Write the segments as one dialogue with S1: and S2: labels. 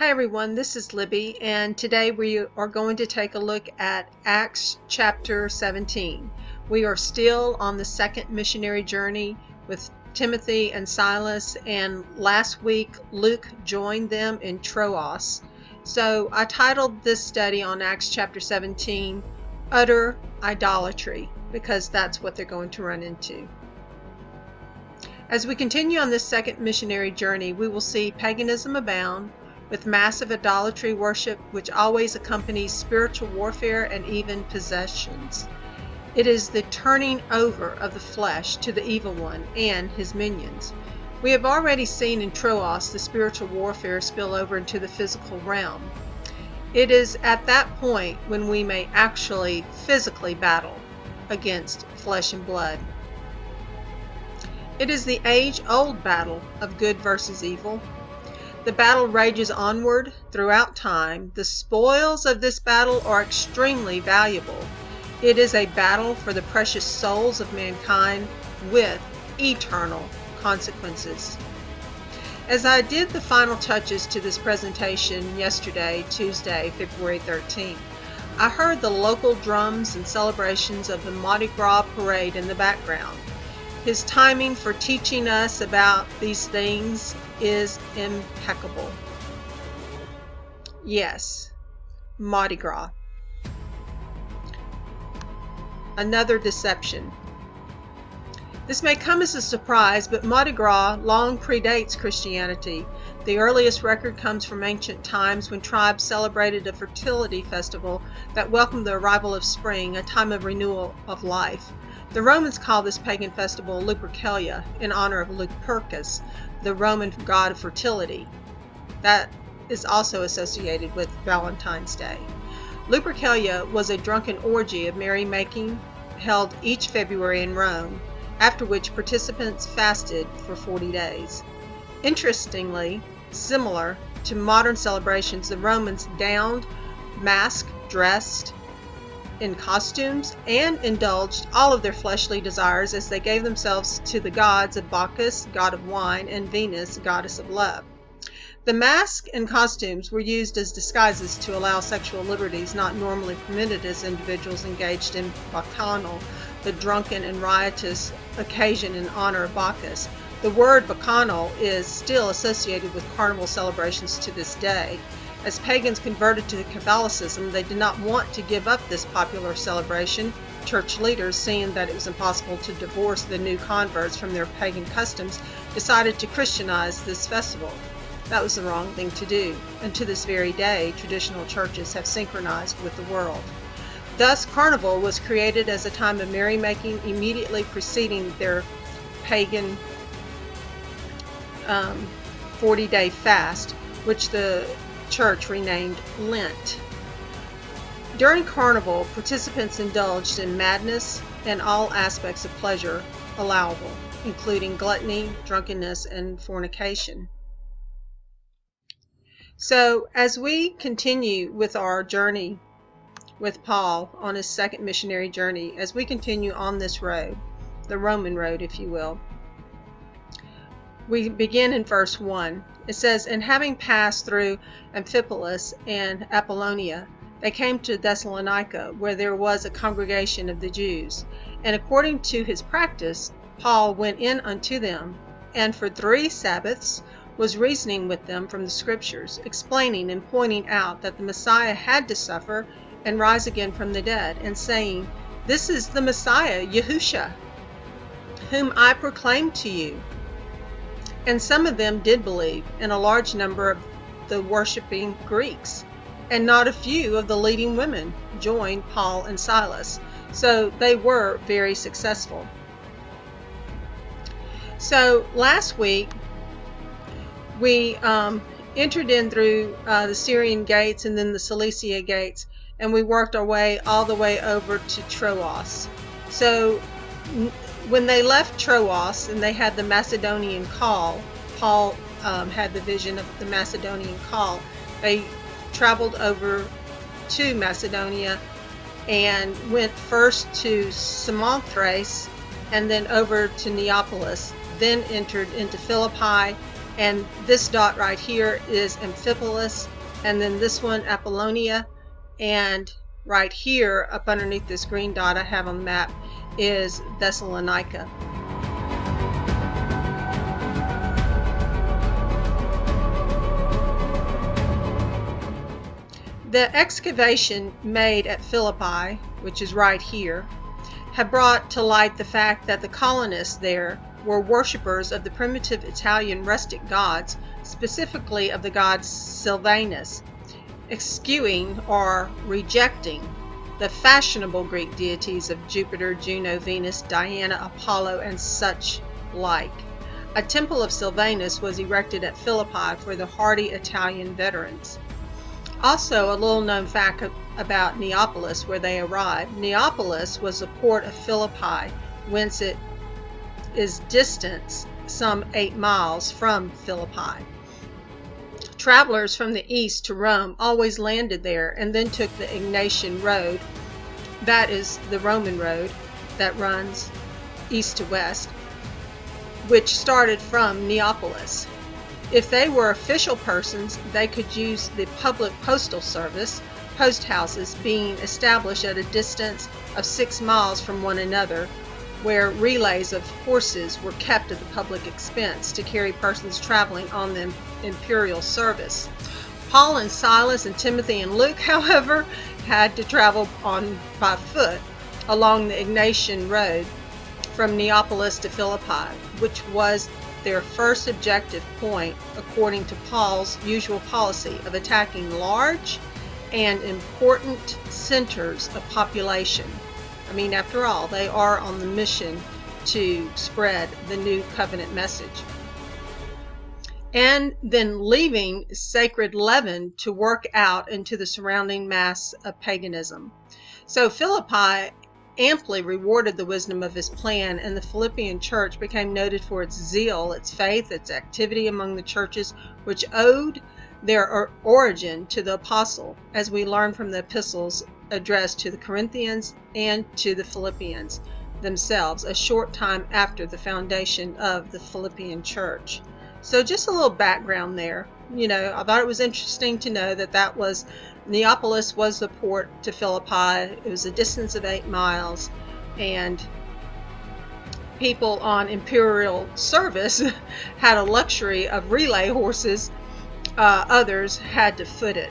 S1: Hi everyone, this is Libby, and today we are going to take a look at Acts chapter 17. We are still on the second missionary journey with Timothy and Silas, and last week Luke joined them in Troas. So I titled this study on Acts chapter 17, Utter Idolatry, because that's what they're going to run into. As we continue on this second missionary journey, we will see paganism abound, with massive idolatry worship which always accompanies spiritual warfare and even possessions. It is the turning over of the flesh to the evil one and his minions. We have already seen in Troas the spiritual warfare spill over into the physical realm. It is at that point when we may actually physically battle against flesh and blood. It is the age-old battle of good versus evil. The battle rages onward throughout time. The spoils of this battle are extremely valuable. It is a battle for the precious souls of mankind with eternal consequences. As I did the final touches to this presentation yesterday, Tuesday, February 13th, I heard the local drums and celebrations of the Mardi Gras parade in the background. His timing for teaching us about these things is impeccable. Yes, Mardi Gras. Another deception. This may come as a surprise, but Mardi Gras long predates Christianity. The earliest record comes from ancient times when tribes celebrated a fertility festival that welcomed the arrival of spring, a time of renewal of life. The Romans called this pagan festival Lupercalia in honor of Lupercus, the Roman god of fertility. That is also associated with Valentine's Day. Lupercalia was a drunken orgy of merrymaking held each February in Rome, after which participants fasted for 40 days. Interestingly, similar to modern celebrations, the Romans downed, masked, dressed in costumes, and indulged all of their fleshly desires as they gave themselves to the gods of Bacchus, god of wine, and Venus, goddess of love. The mask and costumes were used as disguises to allow sexual liberties not normally permitted as individuals engaged in bacchanal, the drunken and riotous occasion in honor of Bacchus. The word bacchanal is still associated with carnival celebrations to this day. As pagans converted to Catholicism, they did not want to give up this popular celebration. Church leaders, seeing that it was impossible to divorce the new converts from their pagan customs, decided to Christianize this festival. That was the wrong thing to do, and to this very day, traditional churches have synchronized with the world. Thus, Carnival was created as a time of merrymaking immediately preceding their pagan 40-day fast, which the church renamed Lent. During Carnival, participants indulged in madness and all aspects of pleasure allowable, including gluttony, drunkenness, and fornication. So, as we continue with our journey with Paul on his second missionary journey, as we continue on this road, the Roman road, if you will, we begin in verse 1. It says, "And having passed through Amphipolis and Apollonia, they came to Thessalonica, where there was a congregation of the Jews. And according to his practice, Paul went in unto them, and for 3 Sabbaths was reasoning with them from the Scriptures, explaining and pointing out that the Messiah had to suffer and rise again from the dead, and saying, This is the Messiah, Yahusha, whom I proclaim to you. And some of them did believe, and a large number of the worshiping Greeks, and not a few of the leading women joined Paul and Silas. So they were very successful." So last week we entered in through the Syrian gates and then the Cilicia gates, and we worked our way all the way over to Troas. So when they left Troas and they had the Macedonian call, Paul had the vision of the Macedonian call. They traveled over to Macedonia and went first to Samothrace and then over to Neapolis, then entered into Philippi And this dot right here is Amphipolis, and then this one Apollonia, and right here up underneath this green dot I have on the map is Thessalonica. The excavation made at Philippi, which is right here, had brought to light the fact that the colonists there were worshippers of the primitive Italian rustic gods, specifically of the god Silvanus, eschewing or rejecting the fashionable Greek deities of Jupiter, Juno, Venus, Diana, Apollo, and such like. A temple of Silvanus was erected at Philippi for the hardy Italian veterans. Also, a little known fact about Neapolis, where they arrived. Neapolis was the port of Philippi, whence it is distant some 8 miles from Philippi. Travelers from the east to Rome always landed there and then took the Egnatian Road. That is the Roman road that runs east to west, which started from Neapolis. If they were official persons, they could use the public postal service, post houses being established at a distance of 6 miles from one another, where relays of horses were kept at the public expense to carry persons traveling on the imperial service. Paul and Silas and Timothy and Luke, however, had to travel by foot along the Egnatian Road from Neapolis to Philippi, which was their first objective point, according to Paul's usual policy of attacking large and important centers of population. I mean, after all, they are on the mission to spread the new covenant message. And then leaving sacred leaven to work out into the surrounding mass of paganism. So Philippi amply rewarded the wisdom of his plan, and the Philippian church became noted for its zeal, its faith, its activity among the churches, which owed their origin to the apostle, as we learn from the epistles addressed to the Corinthians and to the Philippians themselves a short time after the foundation of the Philippian church. So just a little background there. You know, I thought it was interesting to know that was Neapolis was the port to Philippi. It was a distance of 8 miles, and people on imperial service had a luxury of relay horses. Others had to foot it.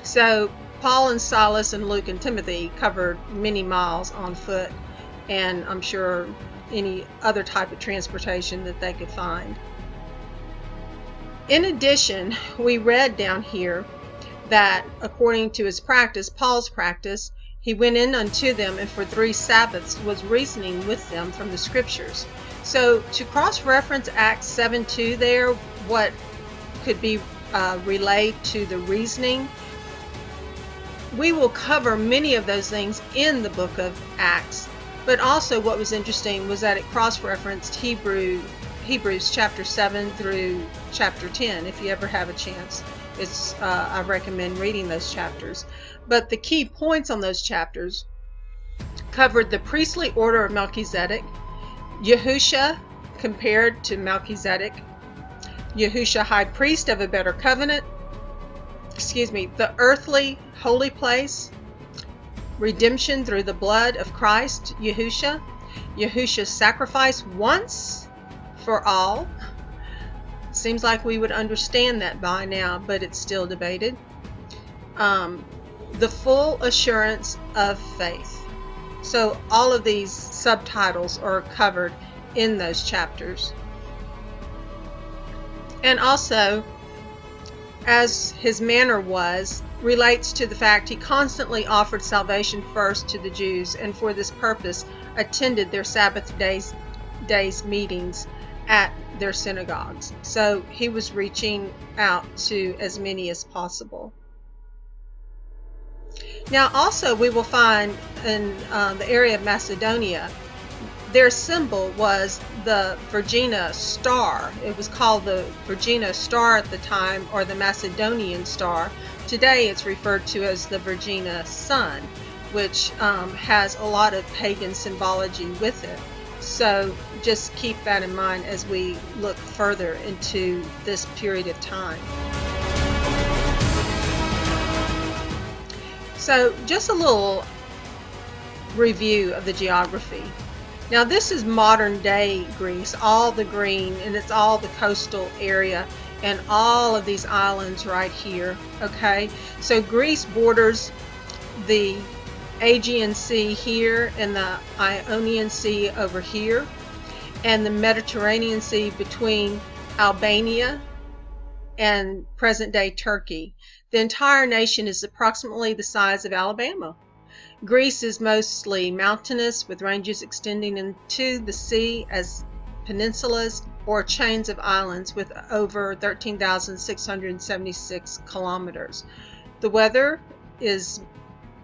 S1: So Paul and Silas and Luke and Timothy covered many miles on foot, and I'm sure any other type of transportation that they could find. In addition, we read down here that according to his practice, Paul's practice, he went in unto them and for 3 Sabbaths was reasoning with them from the scriptures. So to cross-reference Acts 7:2 there, what could be relayed to the reasoning, we will cover many of those things in the book of Acts. But also what was interesting was that it cross-referenced Hebrews chapter 7 through chapter 10. If you ever have a chance, I recommend reading those chapters. But the key points on those chapters covered the priestly order of Melchizedek, Yahusha compared to Melchizedek, Yahusha high priest of a better covenant, the earthly holy place, redemption through the blood of Christ, Yahusha's sacrifice once for all. Seems like we would understand that by now, but it's still debated. The full assurance of faith. So all of these subtitles are covered in those chapters. And also, as his manner was, relates to the fact he constantly offered salvation first to the Jews, and for this purpose attended their Sabbath days meetings at their synagogues. So he was reaching out to as many as possible. Now also we will find in the area of Macedonia, their symbol was the Virginia star. It was called the Virginia star at the time, or the Macedonian star. Today it's referred to as the Virginia sun, which has a lot of pagan symbology with it. So just keep that in mind as we look further into this period of time. So just a little review of the geography. Now this is modern day Greece, all the green, and it's all the coastal area and all of these islands right here. Okay, so Greece borders the Aegean Sea here and the Ionian Sea over here, and the Mediterranean Sea between Albania and present-day Turkey. The entire nation is approximately the size of Alabama. Greece is mostly mountainous, with ranges extending into the sea as peninsulas or chains of islands with over 13,676 kilometers. The weather is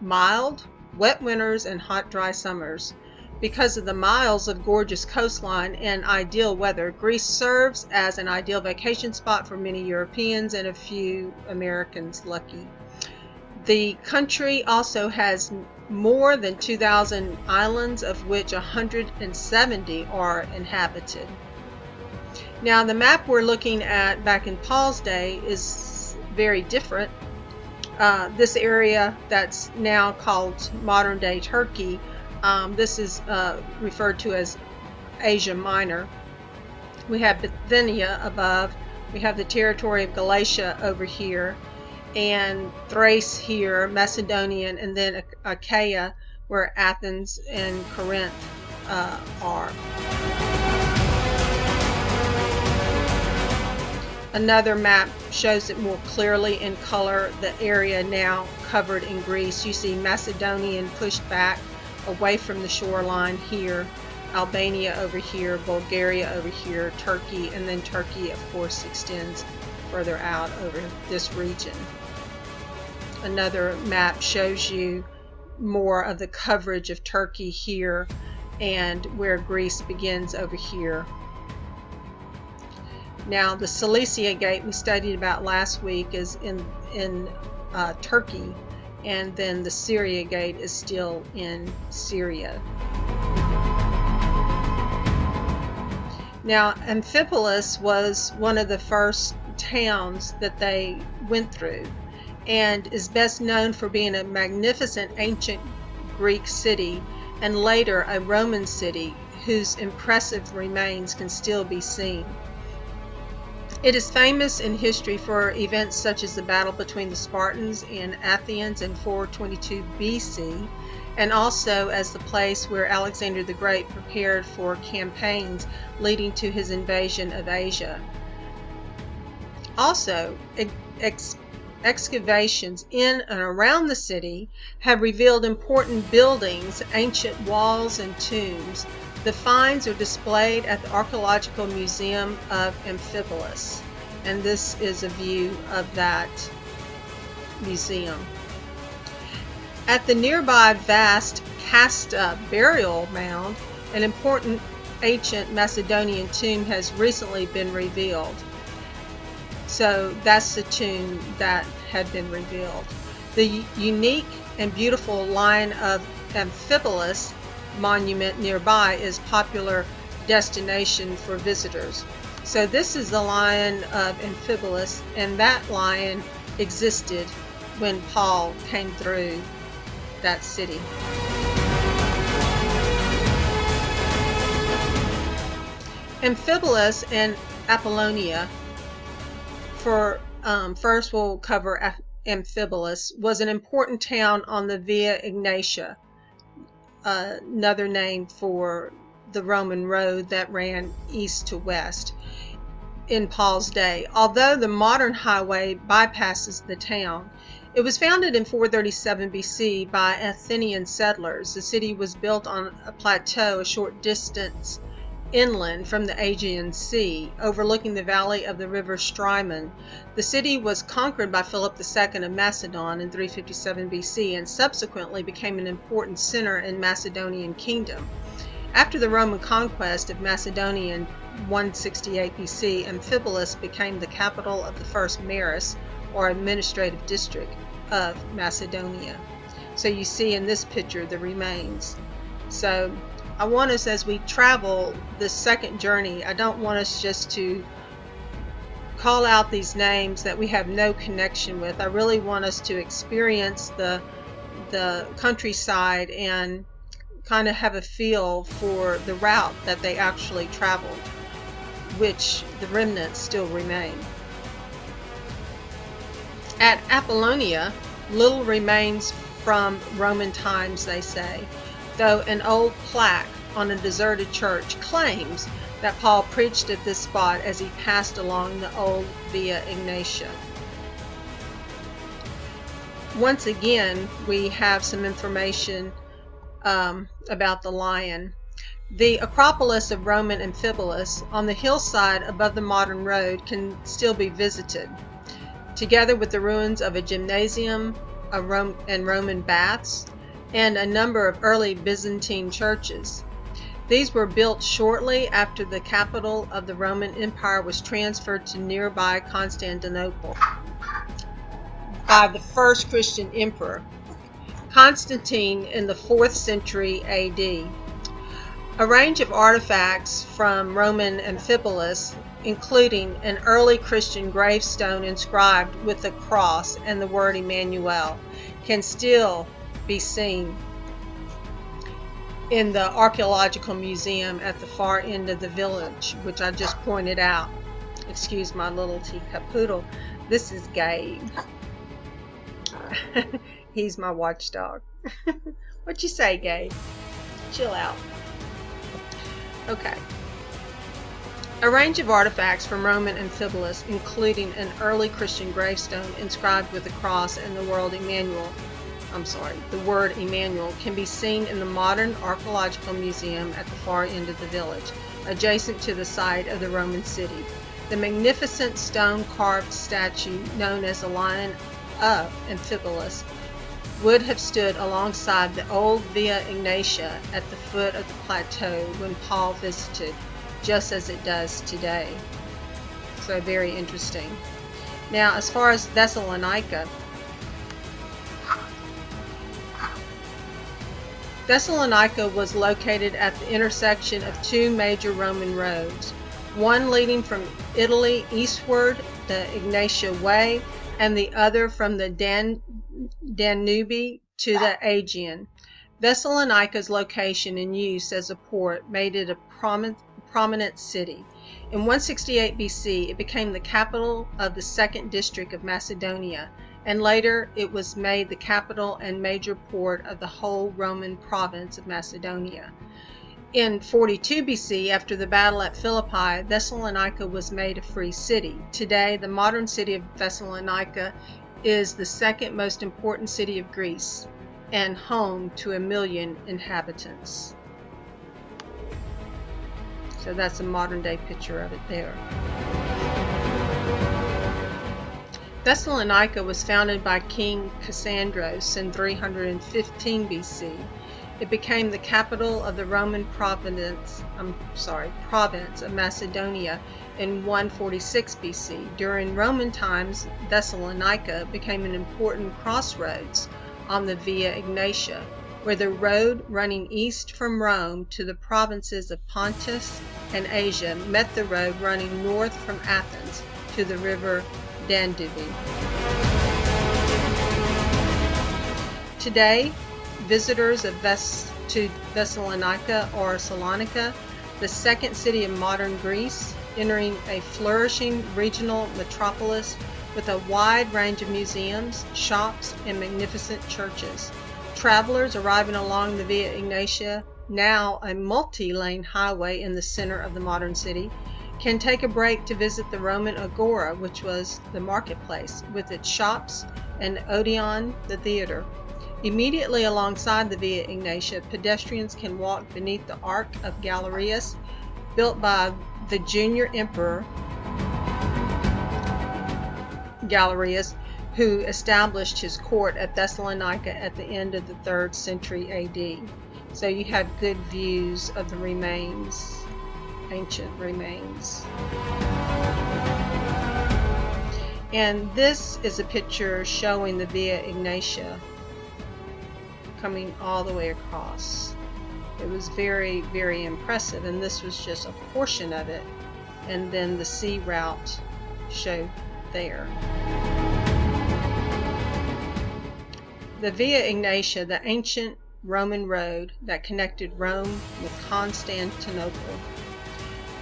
S1: mild, wet winters and hot, dry summers. Because of the miles of gorgeous coastline and ideal weather, Greece serves as an ideal vacation spot for many Europeans and a few Americans lucky. The country also has more than 2,000 islands, of which 170 are inhabited. Now the map we're looking at back in Paul's day is very different. This area that's now called modern day Turkey, this is referred to as Asia Minor. We have Bithynia above, we have the territory of Galatia over here, and Thrace here, Macedonian, and then Achaia, where Athens and Corinth are. Another map shows it more clearly in color, the area now covered in Greece. You see Macedonian pushed back away from the shoreline here, Albania over here, Bulgaria over here, Turkey, and then Turkey of course extends further out over this region. Another map shows you more of the coverage of Turkey here and where Greece begins over here. Now the Cilicia Gate we studied about last week is in Turkey, and then the Syria Gate is still in Syria. Now Amphipolis was one of the first towns that they went through, and is best known for being a magnificent ancient Greek city and later a Roman city whose impressive remains can still be seen. It is famous in history for events such as the battle between the Spartans and Athens in 422 BC, and also as the place where Alexander the Great prepared for campaigns leading to his invasion of Asia. Also, excavations in and around the city have revealed important buildings, ancient walls, and tombs. The finds are displayed at the Archaeological Museum of Amphipolis, and this is a view of that museum. At the nearby vast Casta burial mound, an important ancient Macedonian tomb has recently been revealed. So that's the tomb that had been revealed. The unique and beautiful Lion of Amphipolis monument nearby is popular destination for visitors. So this is the Lion of Amphipolis, and that lion existed when Paul came through that city. Amphipolis and Apollonia, first we'll cover Amphipolis, was an important town on the Via Egnatia, another name for the Roman road that ran east to west in Paul's day. Although the modern highway bypasses the town, it was founded in 437 BC by Athenian settlers. The city was built on a plateau a short distance inland from the Aegean Sea, overlooking the valley of the river Strymon. The city was conquered by Philip II of Macedon in 357 BC and subsequently became an important center in Macedonian kingdom. After the Roman conquest of Macedonia in 168 BC, Amphipolis became the capital of the first Maris, or administrative district, of Macedonia. So you see in this picture the remains. So I want us, as we travel this second journey, I don't want us just to call out these names that we have no connection with. I really want us to experience the countryside and kind of have a feel for the route that they actually traveled, which the remnants still remain. At Apollonia, little remains from Roman times, they say, though an old plaque on a deserted church claims that Paul preached at this spot as he passed along the old Via Egnatia. Once again, we have some information about the lion. The Acropolis of Roman Amphipolis on the hillside above the modern road can still be visited, together with the ruins of a gymnasium and Roman baths, and a number of early Byzantine churches. These were built shortly after the capital of the Roman Empire was transferred to nearby Constantinople by the first Christian emperor, Constantine, in the 4th century AD. A range of artifacts from Roman Amphipolis, including an early Christian gravestone inscribed with a cross and the word Emmanuel, can still be seen in the archaeological museum at the far end of the village, which I just pointed out. Excuse my little teacup poodle. This is Gabe. He's my watchdog. What you say, Gabe? Chill out. Okay. A range of artifacts from Roman Amphipolis, including an early Christian gravestone inscribed with a cross and the word Emmanuel, can be seen in the modern archaeological museum at the far end of the village, adjacent to the site of the Roman city. The magnificent stone-carved statue known as the Lion of Amphipolis would have stood alongside the old Via Egnatia at the foot of the plateau when Paul visited, just as it does today. So very interesting. Now, as far as Thessalonica was located at the intersection of two major Roman roads, one leading from Italy eastward, the Egnatia Way, and the other from the Danube to the Aegean. Thessalonica's location and use as a port made it a prominent city. In 168 BC, it became the capital of the 2nd district of Macedonia, and later it was made the capital and major port of the whole Roman province of Macedonia. In 42 BC, after the battle at Philippi, Thessalonica was made a free city. Today, the modern city of Thessalonica is the 2nd most important city of Greece and home to 1 million inhabitants. So that's a modern day picture of it there. Thessalonica was founded by King Cassandros in 315 BC. It became the capital of the Roman province of Macedonia in 146 BC. During Roman times, Thessalonica became an important crossroads on the Via Egnatia, where the road running east from Rome to the provinces of Pontus and Asia met the road running north from Athens to the river Danube. Today, visitors to Thessalonica or Salonika, the 2nd city of modern Greece, entering a flourishing regional metropolis with a wide range of museums, shops, and magnificent churches. Travelers arriving along the Via Egnatia, now a multi-lane highway in the center of the modern city, can take a break to visit the Roman Agora, which was the marketplace, with its shops, and Odeon, the theater. Immediately alongside the Via Egnatia, pedestrians can walk beneath the Arc of Galerius, built by the junior emperor Galerius, who established his court at Thessalonica at the end of the 3rd century AD. So you have good views of the remains, ancient remains. And this is a picture showing the Via Egnatia coming all the way across. It was very, very impressive, and this was just a portion of it. And then the sea route showed there. The Via Egnatia, the ancient Roman road that connected Rome with Constantinople.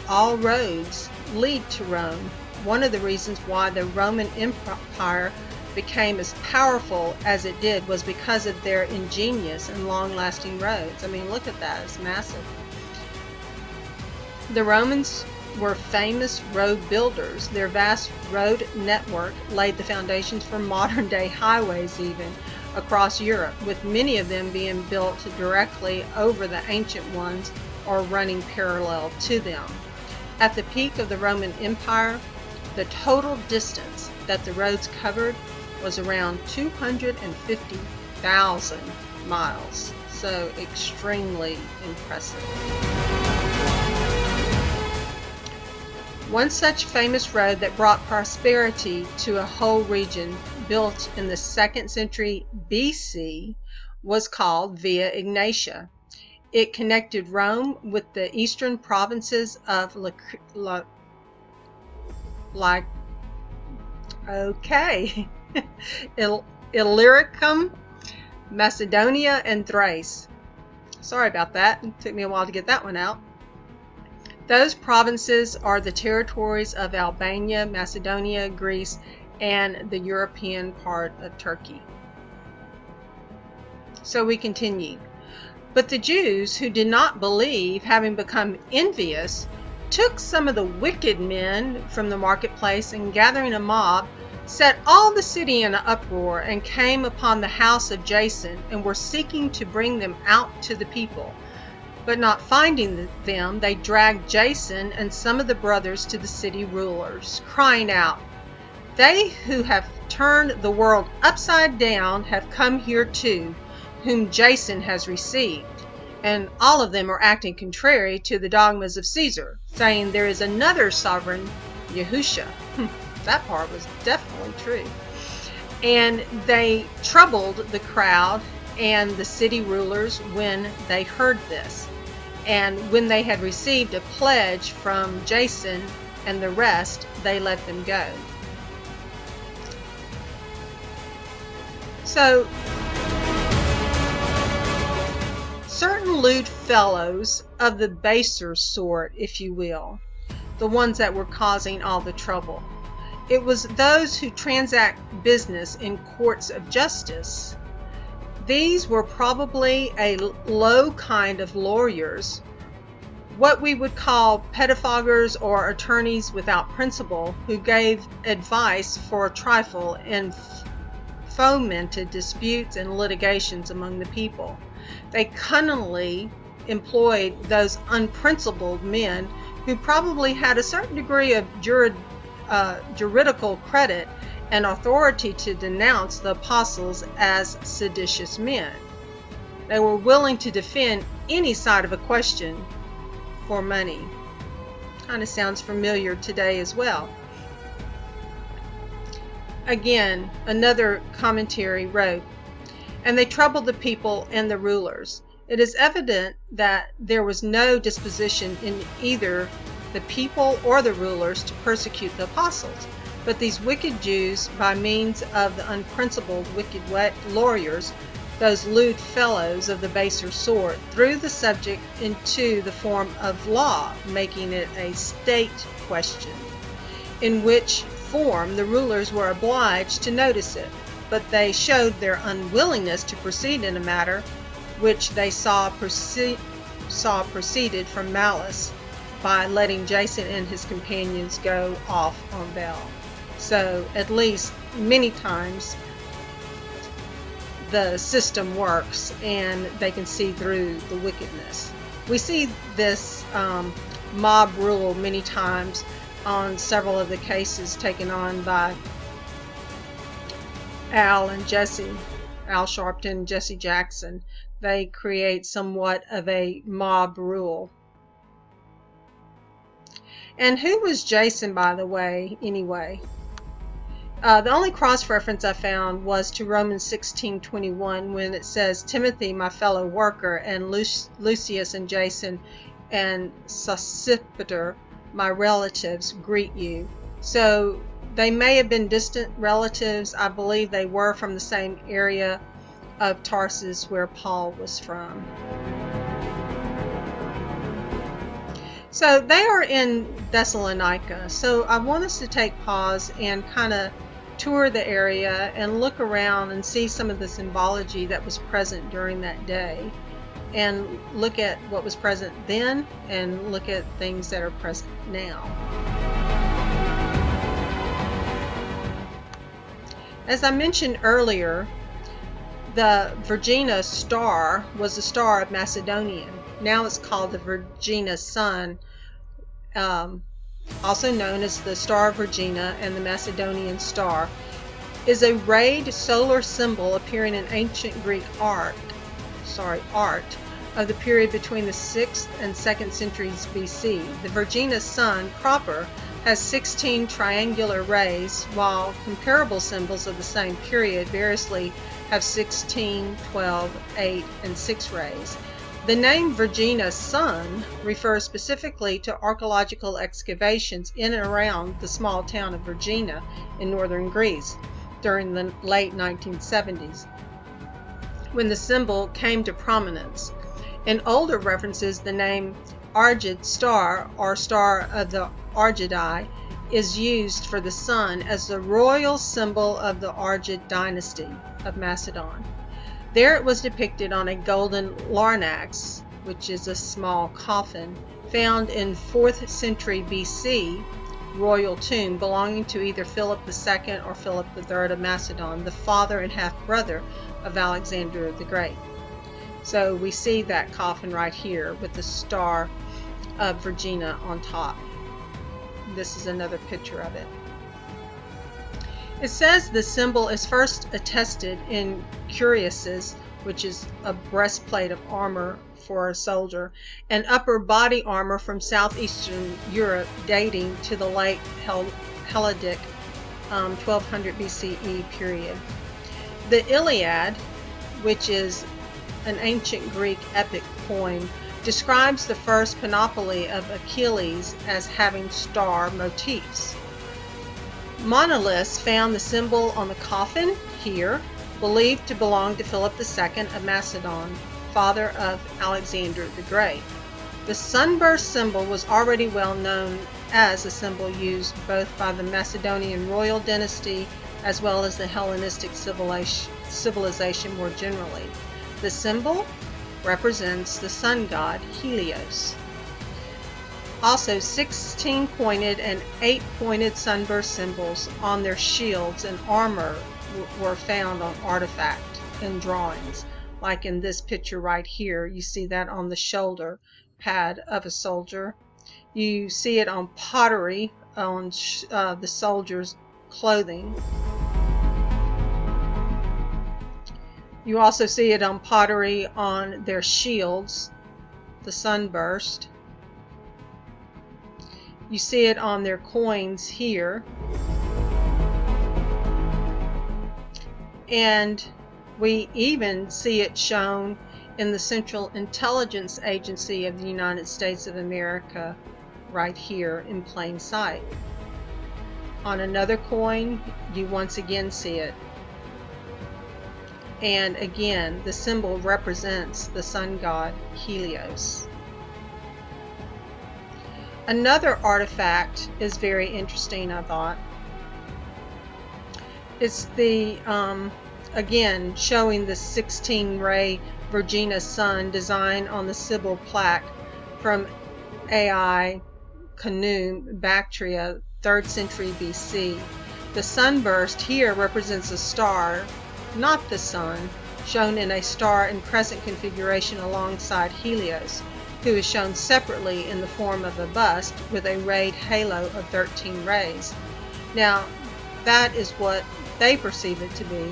S1: All roads lead to Rome. One of the reasons why the Roman Empire became as powerful as it did was because of their ingenious and long-lasting roads. I mean, look at that, it's massive. The Romans were famous road builders. Their vast road network laid the foundations for modern-day highways even across Europe, with many of them being built directly over the ancient ones or running parallel to them. At the peak of the Roman Empire, the total distance that the roads covered was around 250,000 miles. So extremely impressive. One such famous road that brought prosperity to a whole region, built in the 2nd century BC, was called Via Egnatia. It connected Rome with the eastern provinces of Illyricum, Macedonia, and Thrace. Sorry about that. It took me a while to get that one out. Those provinces are the territories of Albania, Macedonia, Greece, and the European part of Turkey. So we continue. But the Jews, who did not believe, having become envious, took some of the wicked men from the marketplace, and gathering a mob, set all the city in an uproar, and came upon the house of Jason, and were seeking to bring them out to the people. But not finding them, they dragged Jason and some of the brothers to the city rulers, crying out, "They who have turned the world upside down have come here too, whom Jason has received." And all of them are acting contrary to the dogmas of Caesar, saying there is another sovereign, Yahusha. That part was definitely true. And they troubled the crowd and the city rulers when they heard this. And when they had received a pledge from Jason and the rest, they let them go. So, certain lewd fellows of the baser sort, if you will, the ones that were causing all the trouble. It was those who transact business in courts of justice. These were probably a low kind of lawyers, what we would call pettifoggers or attorneys without principle, who gave advice for a trifle and fomented disputes and litigations among the people. They cunningly employed those unprincipled men who probably had a certain degree of juridical credit and authority to denounce the apostles as seditious men. They were willing to defend any side of a question for money. Kind of sounds familiar today as well. Again, another commentary wrote, "And they troubled the people and the rulers. It is evident that there was no disposition in either the people or the rulers to persecute the apostles. But these wicked Jews, by means of the unprincipled wicked lawyers, those lewd fellows of the baser sort, threw the subject into the form of law, making it a state question, in which form the rulers were obliged to notice it. But they showed their unwillingness to proceed in a matter which they saw proceeded from malice, by letting Jason and his companions go off on bail." So at least many times the system works and they can see through the wickedness. We see this mob rule many times on several of the cases taken on by Al Sharpton and Jesse Jackson. They create somewhat of a mob rule. And who was Jason, by the way, anyway? The only cross-reference I found was to Romans 16:21 when it says, Timothy, my fellow worker, and Lucius and Jason and Sosipater, my relatives, greet you. So they may have been distant relatives. I believe they were from the same area of Tarsus where Paul was from. So they are in Thessalonica. So I want us to take pause and kind of tour the area and look around and see some of the symbology that was present during that day, and look at what was present then and look at things that are present now. As I mentioned earlier, the Virgina star was the star of Macedonian. Now it's called the Virgina sun, also known as the Star of Virgina and the Macedonian star, is a rayed solar symbol appearing in ancient Greek art of the period between the 6th and 2nd centuries BC. The Virgina sun proper has 16 triangular rays, while comparable symbols of the same period variously have 16, 12, 8, and 6 rays. The name Virgina sun refers specifically to archaeological excavations in and around the small town of Virgina in northern Greece during the late 1970s, when the symbol came to prominence. In older references, the name Argid star, or star of the Argidi, is used for the sun as the royal symbol of the Argid dynasty of Macedon. There it was depicted on a golden larnax, which is a small coffin, found in 4th century BC royal tomb belonging to either Philip II or Philip III of Macedon, the father and half-brother of Alexander the Great. So we see that coffin right here with the star of Virgina on top. This is another picture of it. It says the symbol is first attested in cuirasses, which is a breastplate of armor for a soldier, and upper body armor from southeastern Europe dating to the late Helladic 1200 BCE period. The Iliad, which is an ancient Greek epic poem, describes the first panoply of Achilles as having star motifs. Monoliths found the symbol on the coffin here, believed to belong to Philip II of Macedon, father of Alexander the Great. The sunburst symbol was already well known as a symbol used both by the Macedonian royal dynasty as well as the Hellenistic civilization more generally. The symbol represents the sun god Helios. Also, 16 pointed and 8 pointed sunburst symbols on their shields and armor were found on artifact and drawings. Like in this picture right here, you see that on the shoulder pad of a soldier. You see it on pottery on the soldier's clothing. You also see it on pottery on their shields, the sunburst. You see it on their coins here. And we even see it shown in the Central Intelligence Agency of the United States of America right here in plain sight. On another coin, you once again see it. And again, the symbol represents the sun god Helios. Another artifact is very interesting, I thought. It's the, again, showing the 16-ray Virgina sun design on the Sibyl plaque from Ai Khanoum, Bactria, 3rd century BC. The sunburst here represents a star, not the sun, shown in a star and crescent configuration alongside Helios, who is shown separately in the form of a bust with a rayed halo of 13 rays. Now, that is what they perceive it to be.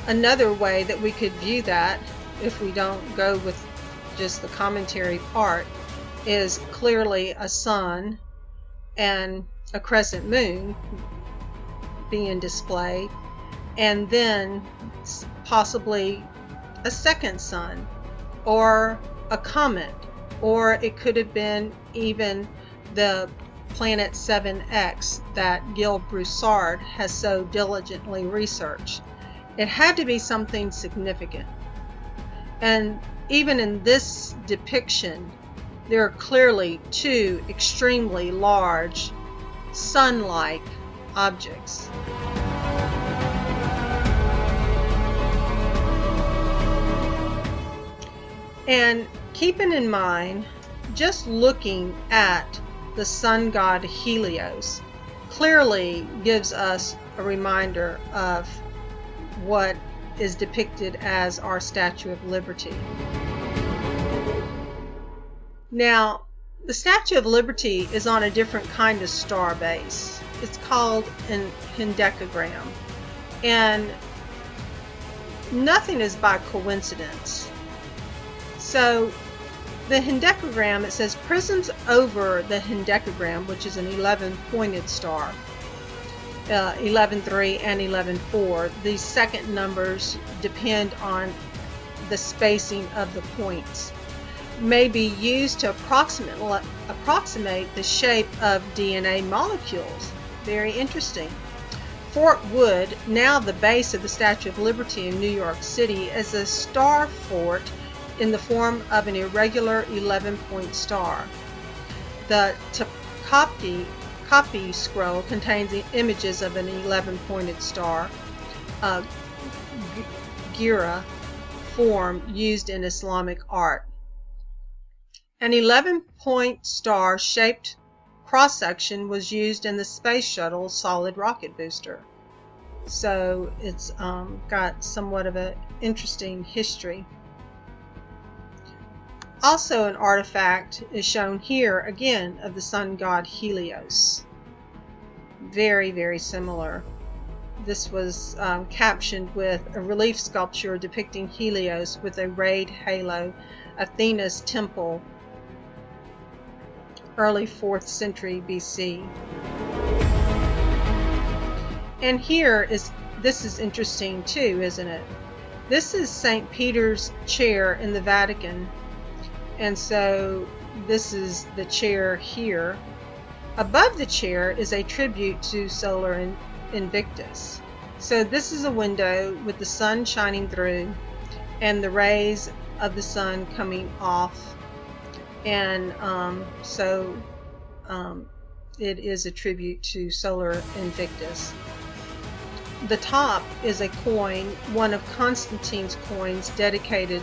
S1: Another way that we could view that, if we don't go with just the commentary part, is clearly a sun and a crescent moon being displayed, and then possibly a second sun or a comet, or it could have been even the planet 7X that Gil Broussard has so diligently researched. It had to be something significant. And even in this depiction, there are clearly two extremely large sun-like objects. And keeping in mind, just looking at the sun god Helios clearly gives us a reminder of what is depicted as our Statue of Liberty. Now, the Statue of Liberty is on a different kind of star base. It's called an hendecagram, and nothing is by coincidence. So the hendecagram, it says prisms over the hendecagram, which is an 11-pointed star, 11-3 and 11-4. These second numbers depend on the spacing of the points. May be used to approximate the shape of DNA molecules. Very interesting. Fort Wood, now the base of the Statue of Liberty in New York City, is a star fort in the form of an irregular 11-point star. The Topkapi scroll contains the images of an 11-pointed star, gira form used in Islamic art. An 11-point star-shaped cross-section was used in the Space Shuttle solid rocket booster. So it's got somewhat of an interesting history. Also, an artifact is shown here, again, of the sun god Helios. Very, very similar. This was captioned with a relief sculpture depicting Helios with a rayed halo, Athena's temple, early 4th century BC. And this is interesting too, isn't it? This is St. Peter's chair in the Vatican. And so this is the chair here. Above the chair is a tribute to Solar Invictus. So this is a window with the sun shining through and the rays of the sun coming off. And it is a tribute to Solar Invictus. The top is a coin, one of Constantine's coins, dedicated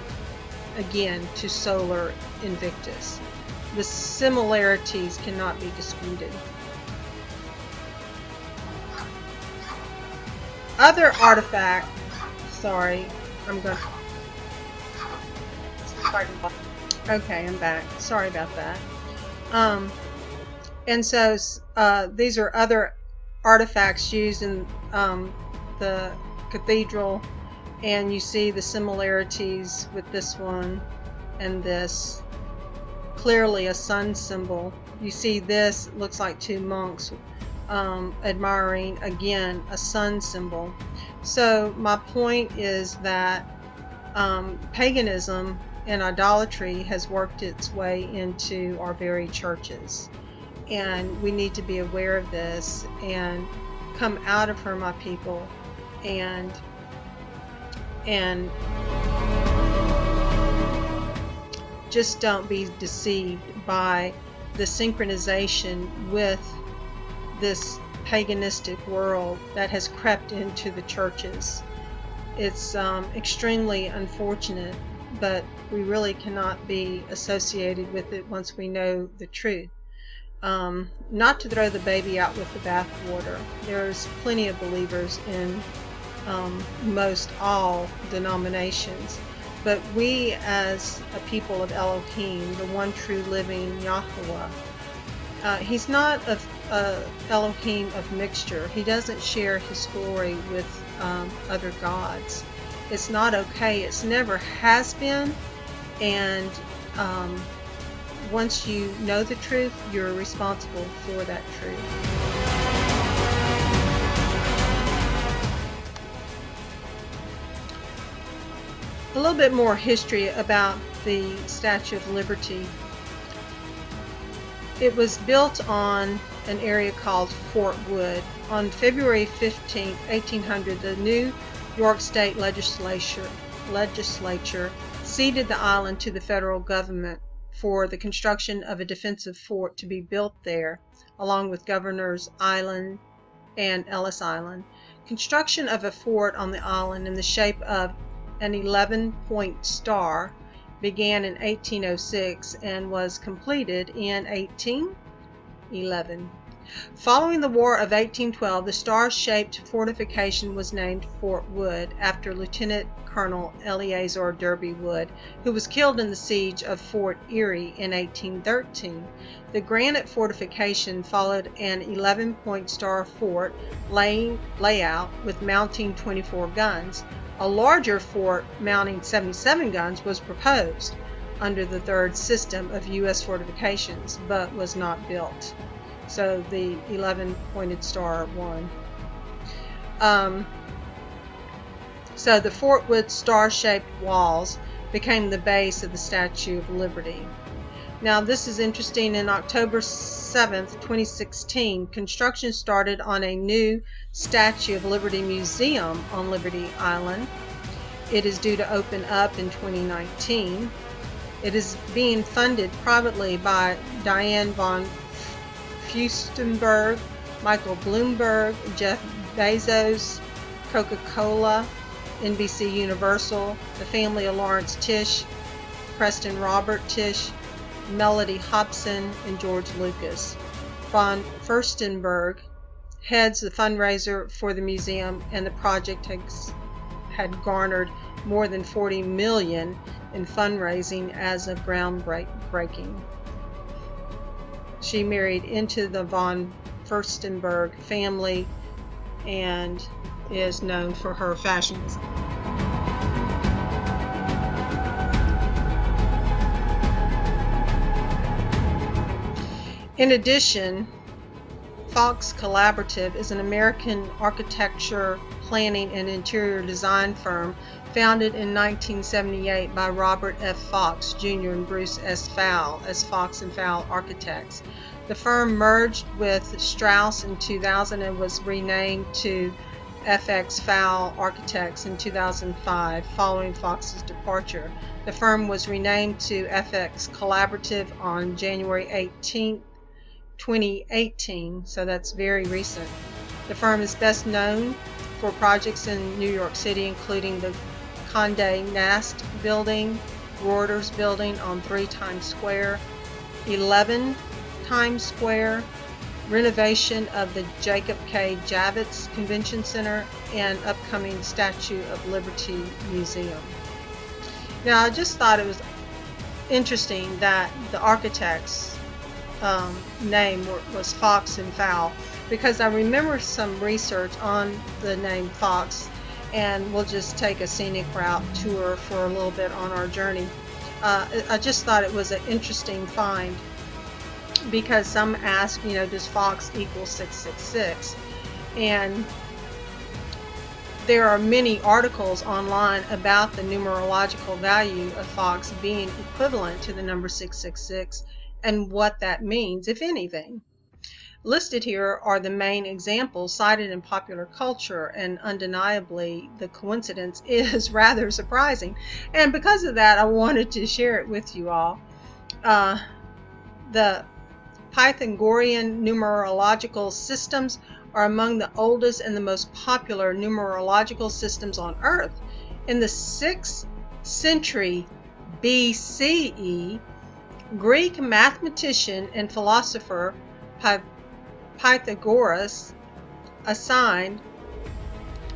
S1: again to Solar Invictus. The similarities cannot be disputed. Other artifact, okay, I'm back. Sorry about that. And so these are other artifacts used in the cathedral, and you see the similarities with this one and this. Clearly a sun symbol. You see this looks like two monks admiring again a sun symbol. So my point is that paganism and idolatry has worked its way into our very churches, and we need to be aware of this and come out of her, my people, and just don't be deceived by the synchronization with this paganistic world that has crept into the churches. It's extremely unfortunate, but we really cannot be associated with it once we know the truth. Not to throw the baby out with the bathwater. There's plenty of believers in most all denominations, but we as a people of Elohim, the one true living Yahweh, he's not a Elohim of mixture. He doesn't share his glory with other gods. It's not okay. It's never has been, and once you know the truth, you're responsible for that truth. A little bit more history about the Statue of Liberty. It was built on an area called Fort Wood. On February 15, 1800, the New York State Legislature ceded the island to the federal government for the construction of a defensive fort to be built there, along with Governor's Island and Ellis Island. Construction of a fort on the island in the shape of an 11-point star began in 1806 and was completed in 1811. Following the War of 1812, the star-shaped fortification was named Fort Wood after Lieutenant Colonel Eleazar Derby Wood, who was killed in the siege of Fort Erie in 1813. The granite fortification followed an 11-point star fort layout with mounting 24 guns. A larger fort mounting 77 guns was proposed under the third system of U.S. fortifications, but was not built. So the 11-pointed star won. So the Fort Wood star-shaped walls became the base of the Statue of Liberty. Now this is interesting. In October 7th, 2016, construction started on a new Statue of Liberty Museum on Liberty Island. It is due to open up in 2019. It is being funded privately by Diane von Furstenberg, Michael Bloomberg, Jeff Bezos, Coca-Cola, NBC Universal, the family of Lawrence Tisch, Preston Robert Tisch, Melody Hobson, and George Lucas. Von Furstenberg heads the fundraiser for the museum, and the project had garnered more than $40 million in fundraising as of groundbreaking. She married into the von Furstenberg family and is known for her fashionism. In addition, Fox Collaborative is an American architecture, planning, and interior design firm founded in 1978 by Robert F. Fox Jr. and Bruce S. Fowle as Fox & Fowle Architects. The firm merged with Strauss in 2000 and was renamed to FX Fowle Architects in 2005 following Fox's departure. The firm was renamed to FX Collaborative on January 18, 2018, so that's very recent. The firm is best known for projects in New York City, including the Condé Nast Building, Reuters Building on 3 Times Square, 11 Times Square, renovation of the Jacob K. Javits Convention Center, and upcoming Statue of Liberty Museum. Now, I just thought it was interesting that the architect's name was Fox & Fowle, because I remember some research on the name Fox, and we'll just take a scenic route tour for a little bit on our journey. I just thought it was an interesting find, because some ask, does Fox equal 666? And there are many articles online about the numerological value of Fox being equivalent to the number 666 and what that means, if anything. Listed here are the main examples cited in popular culture, and undeniably the coincidence is rather surprising. And because of that, I wanted to share it with you all. The Pythagorean numerological systems are among the oldest and the most popular numerological systems on Earth. In the 6th century BCE, Greek mathematician and philosopher Pythagoras assigned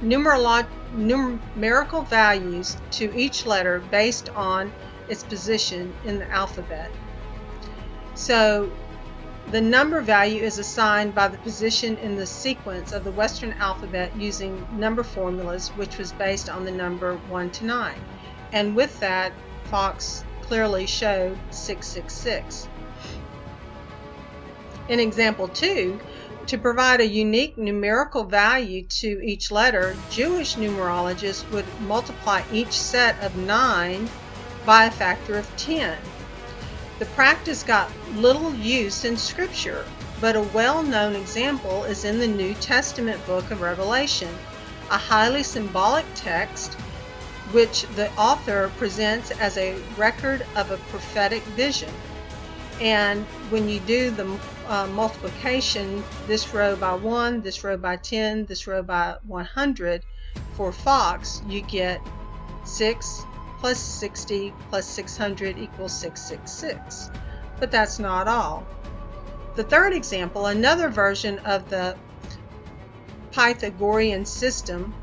S1: numerical values to each letter based on its position in the alphabet. So the number value is assigned by the position in the sequence of the Western alphabet using number formulas, which was based on the number 1 to 9. And with that, Fox clearly showed 666. In example 2, To provide a unique numerical value to each letter, Jewish numerologists would multiply each set of 9 by a factor of 10. The practice got little use in Scripture, but a well-known example is in the New Testament book of Revelation, a highly symbolic text which the author presents as a record of a prophetic vision. And when you do the multiplication, this row by 1, this row by 10, this row by 100, for Fox, you get 6 plus 60 plus 600 equals 666. But that's not all. The third example, another version of the Pythagorean system,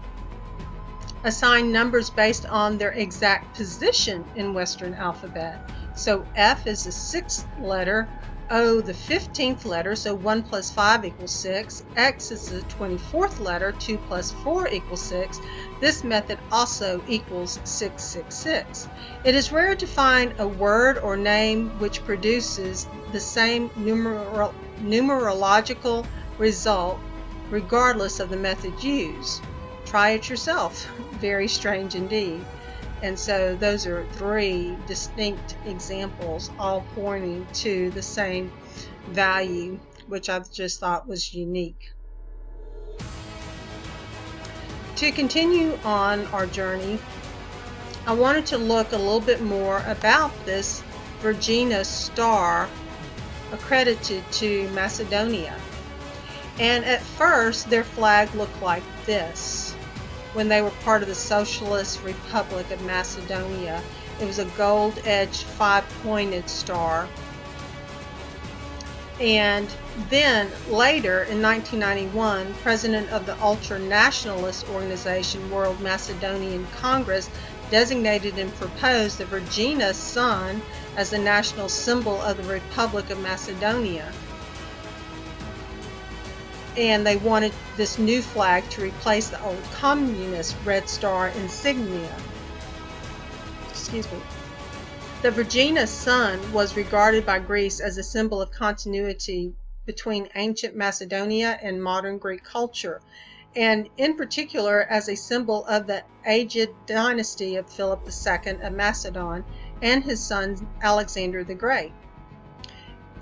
S1: assigned numbers based on their exact position in Western alphabet. So F is the 6th letter, O the 15th letter, so 1 plus 5 equals 6. X is the 24th letter, 2 plus 4 equals 6. This method also equals 666. It is rare to find a word or name which produces the same numerological result regardless of the method used. Try it yourself. Very strange indeed. And so those are 3 distinct examples, all pointing to the same value, which I just thought was unique. To continue on our journey, I wanted to look a little bit more about this Virginia star accredited to Macedonia. And at first, their flag looked like this. When they were part of the Socialist Republic of Macedonia, it was a gold-edged 5-pointed star. And then later in 1991, president of the ultra-nationalist organization World Macedonian Congress designated and proposed the Virginia sun as the national symbol of the Republic of Macedonia. And they wanted this new flag to replace the old communist red star insignia. Excuse me. The Virginia sun was regarded by Greece as a symbol of continuity between ancient Macedonia and modern Greek culture, and in particular as a symbol of the aged dynasty of Philip II of Macedon and his son Alexander the Great.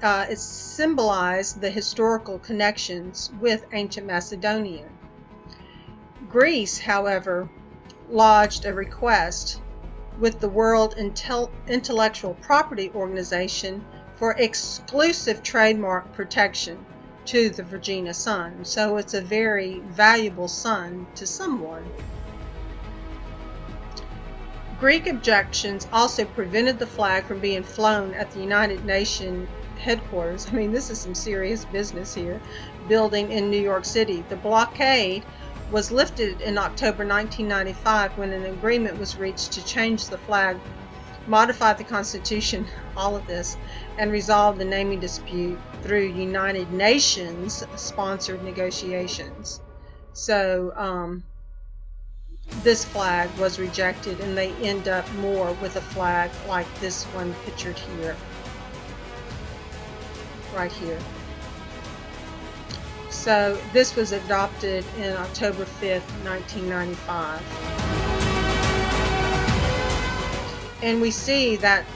S1: It symbolized the historical connections with ancient Macedonia. Greece, however, lodged a request with the World Intellectual Property Organization for exclusive trademark protection to the Virginia sun. So it's a very valuable sun to someone. Greek objections also prevented the flag from being flown at the United Nations headquarters. I mean, this is some serious business here. Building in New York City. The blockade was lifted in October 1995 when an agreement was reached to change the flag, modify the Constitution, all of this, and resolve the naming dispute through United Nations sponsored negotiations. So this flag was rejected, and they end up more with a flag like this one pictured here. Right here. So this was adopted in October 5th, 1995. And we see that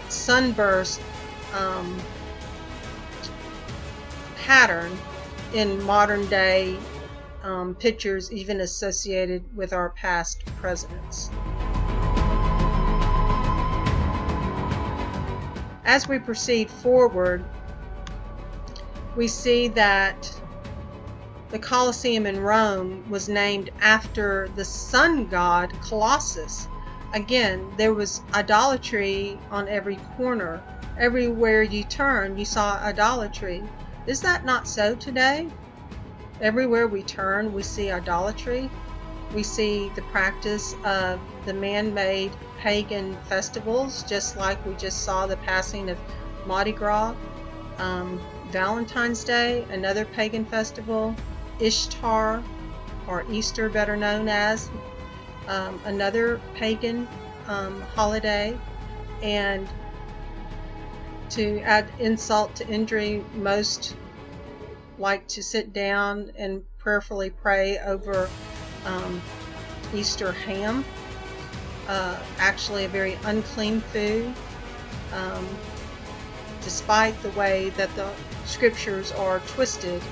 S1: sunburst pattern in modern day pictures, even associated with our past presidents. As we proceed forward, we see that the Colosseum in Rome was named after the sun god Colossus. Again, there was idolatry on every corner. Everywhere you turn, you saw idolatry. Is that not so today? Everywhere we turn, we see idolatry. We see the practice of the man-made pagan festivals, just like we just saw the passing of Mardi Gras. Valentine's Day, another pagan festival. Ishtar, or Easter better known as, another pagan holiday. And to add insult to injury, most like to sit down and prayerfully pray over Easter ham, actually a very unclean food, despite the way that the scriptures are twisted.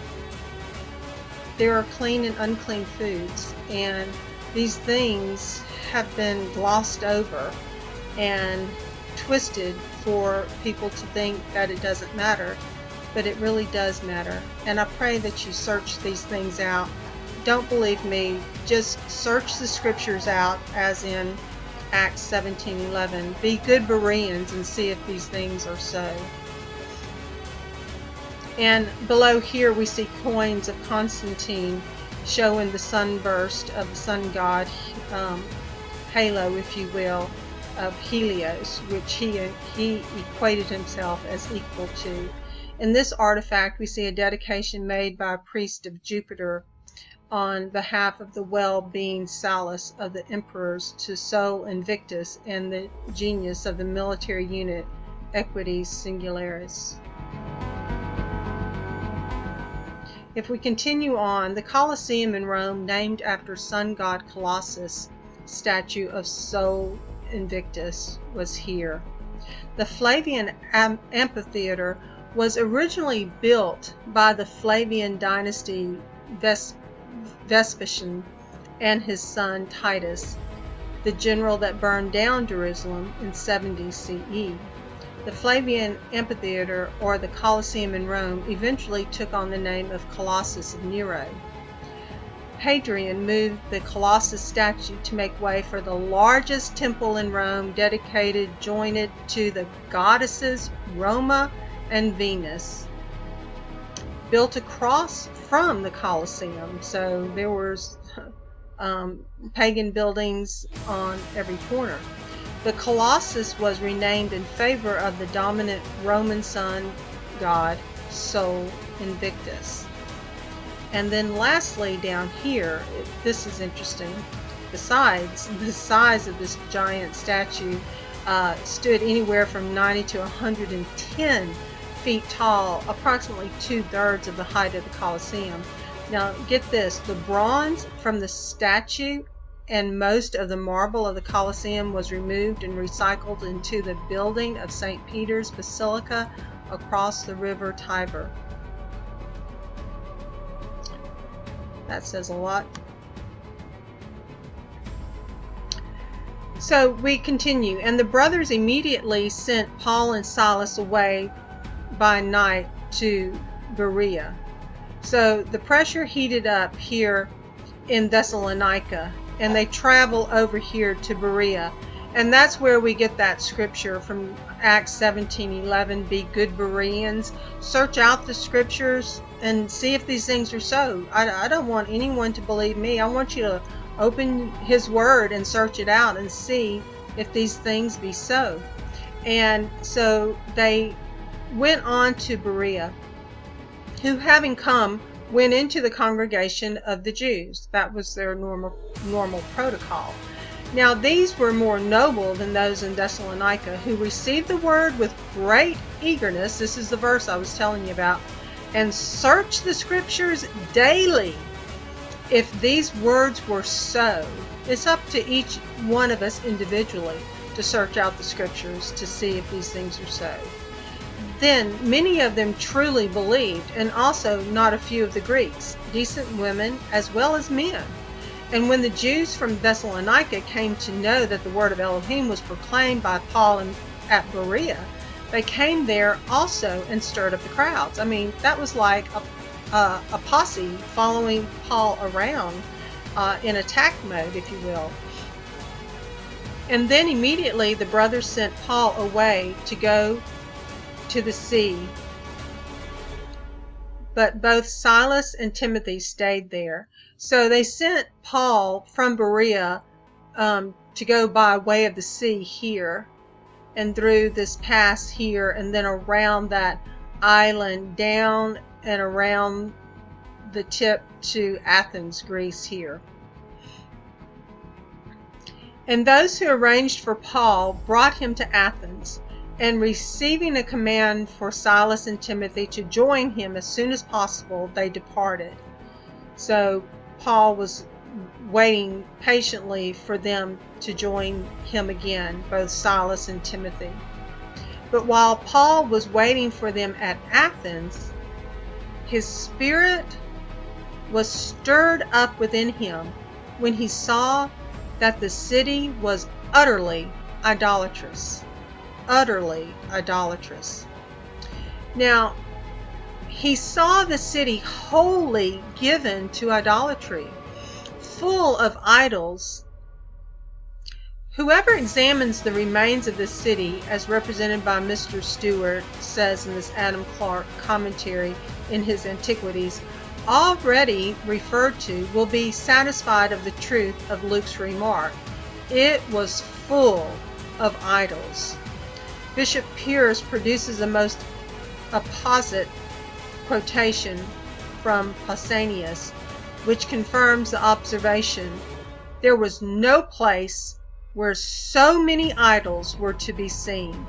S1: There are clean and unclean foods, and these things have been glossed over and twisted for people to think that it doesn't matter, but it really does matter. And I pray that you search these things out. Don't believe me, just search the scriptures out, as in Acts 17:11. Be good Bereans and see if these things are so. And below here we see coins of Constantine showing the sunburst of the sun god, halo, if you will, of Helios, which he equated himself as equal to. In this artifact we see a dedication made by a priest of Jupiter on behalf of the well-being solace of the emperors to Sol Invictus and the genius of the military unit Equites Singularis. If we continue on, the Colosseum in Rome, named after sun god Colossus, statue of Sol Invictus, was here. The Flavian amphitheater was originally built by the Flavian dynasty Vespasian and his son Titus, the general that burned down Jerusalem in 70 CE. The Flavian amphitheater, or the Colosseum in Rome, eventually took on the name of Colossus of Nero. Hadrian moved the Colossus statue to make way for the largest temple in Rome, dedicated jointed to the goddesses Roma and Venus, built across from the Colosseum. So there was pagan buildings on every corner. The Colossus was renamed in favor of the dominant Roman sun god Sol Invictus. And then lastly, down here, this is interesting. Besides, the size of this giant statue stood anywhere from 90 to 110 feet tall, approximately 2/3 of the height of the Colosseum. Now get this, the bronze from the statue and most of the marble of the Colosseum was removed and recycled into the building of St. Peter's Basilica across the river Tiber. That says a lot. So we continue, and the brothers immediately sent Paul and Silas away by night to Berea. So the pressure heated up here in Thessalonica, and they travel over here to Berea. And that's where we get that scripture from Acts 17:11, be good Bereans. Search out the scriptures and see if these things are so. I don't want anyone to believe me. I want you to open his word and search it out and see if these things be so. And so they went on to Berea, who having come went into the congregation of the Jews. That was their normal protocol. Now these were more noble than those in Thessalonica, who received the word with great eagerness. This is the verse I was telling you about. And searched the scriptures daily if these words were so. It's up to each one of us individually to search out the scriptures to see if these things are so. Then many of them truly believed, and also not a few of the Greeks, decent women as well as men. And when the Jews from Thessalonica came to know that the word of Elohim was proclaimed by Paul at Berea, they came there also and stirred up the crowds. I mean, that was like a posse following Paul around in attack mode, if you will. And then immediately the brothers sent Paul away to go to the sea, but both Silas and Timothy stayed there. So they sent Paul from Berea to go by way of the sea here, and through this pass here, and then around that island, down and around the tip to Athens, Greece here. And those who arranged for Paul brought him to Athens. And receiving a command for Silas and Timothy to join him as soon as possible, they departed. So Paul was waiting patiently for them to join him again, both Silas and Timothy. But while Paul was waiting for them at Athens, his spirit was stirred up within him when he saw that the city was utterly idolatrous. Utterly idolatrous. Now, he saw the city wholly given to idolatry, full of idols. Whoever examines the remains of this city, as represented by Mr. Stewart, says in this Adam Clark commentary in his Antiquities, already referred to, will be satisfied of the truth of Luke's remark. It was full of idols. Bishop Pierce produces a most apposite quotation from Pausanias, which confirms the observation. There was no place where so many idols were to be seen.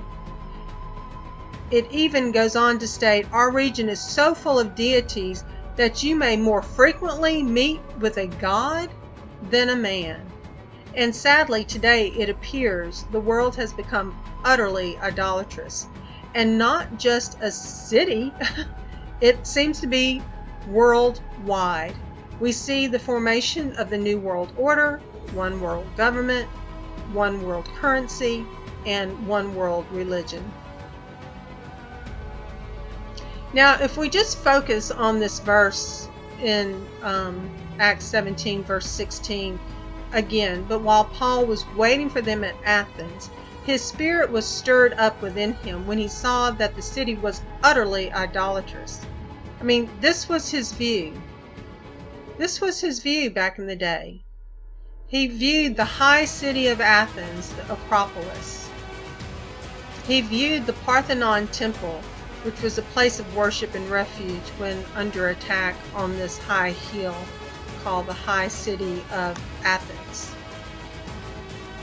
S1: It even goes on to state, our region is so full of deities that you may more frequently meet with a god than a man. And sadly, today it appears the world has become utterly idolatrous. And not just a city, it seems to be worldwide. We see the formation of the New World Order, one world government, one world currency, and one world religion. Now, if we just focus on this verse in Acts 17, verse 16, again, but while Paul was waiting for them at Athens, his spirit was stirred up within him when he saw that the city was utterly idolatrous. I mean, this was his view. This was his view back in the day. He viewed the high city of Athens, the Acropolis. He viewed the Parthenon temple, which was a place of worship and refuge when under attack on this high hill called the high city of Athens.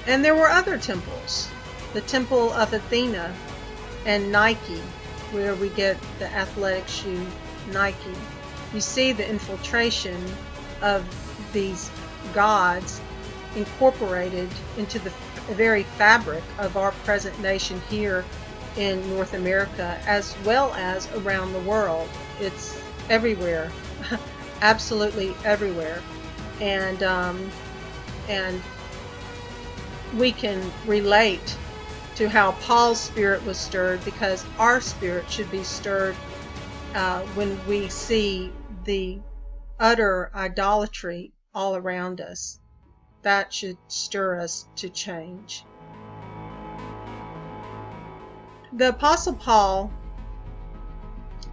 S1: And there were other temples. The temple of Athena and Nike, where we get the athletic shoe Nike. You see the infiltration of these gods incorporated into the very fabric of our present nation here in North America, as well as around the world. It's everywhere, absolutely everywhere, and we can relate to how Paul's spirit was stirred, because our spirit should be stirred when we see the utter idolatry all around us. That should stir us to change. The Apostle Paul,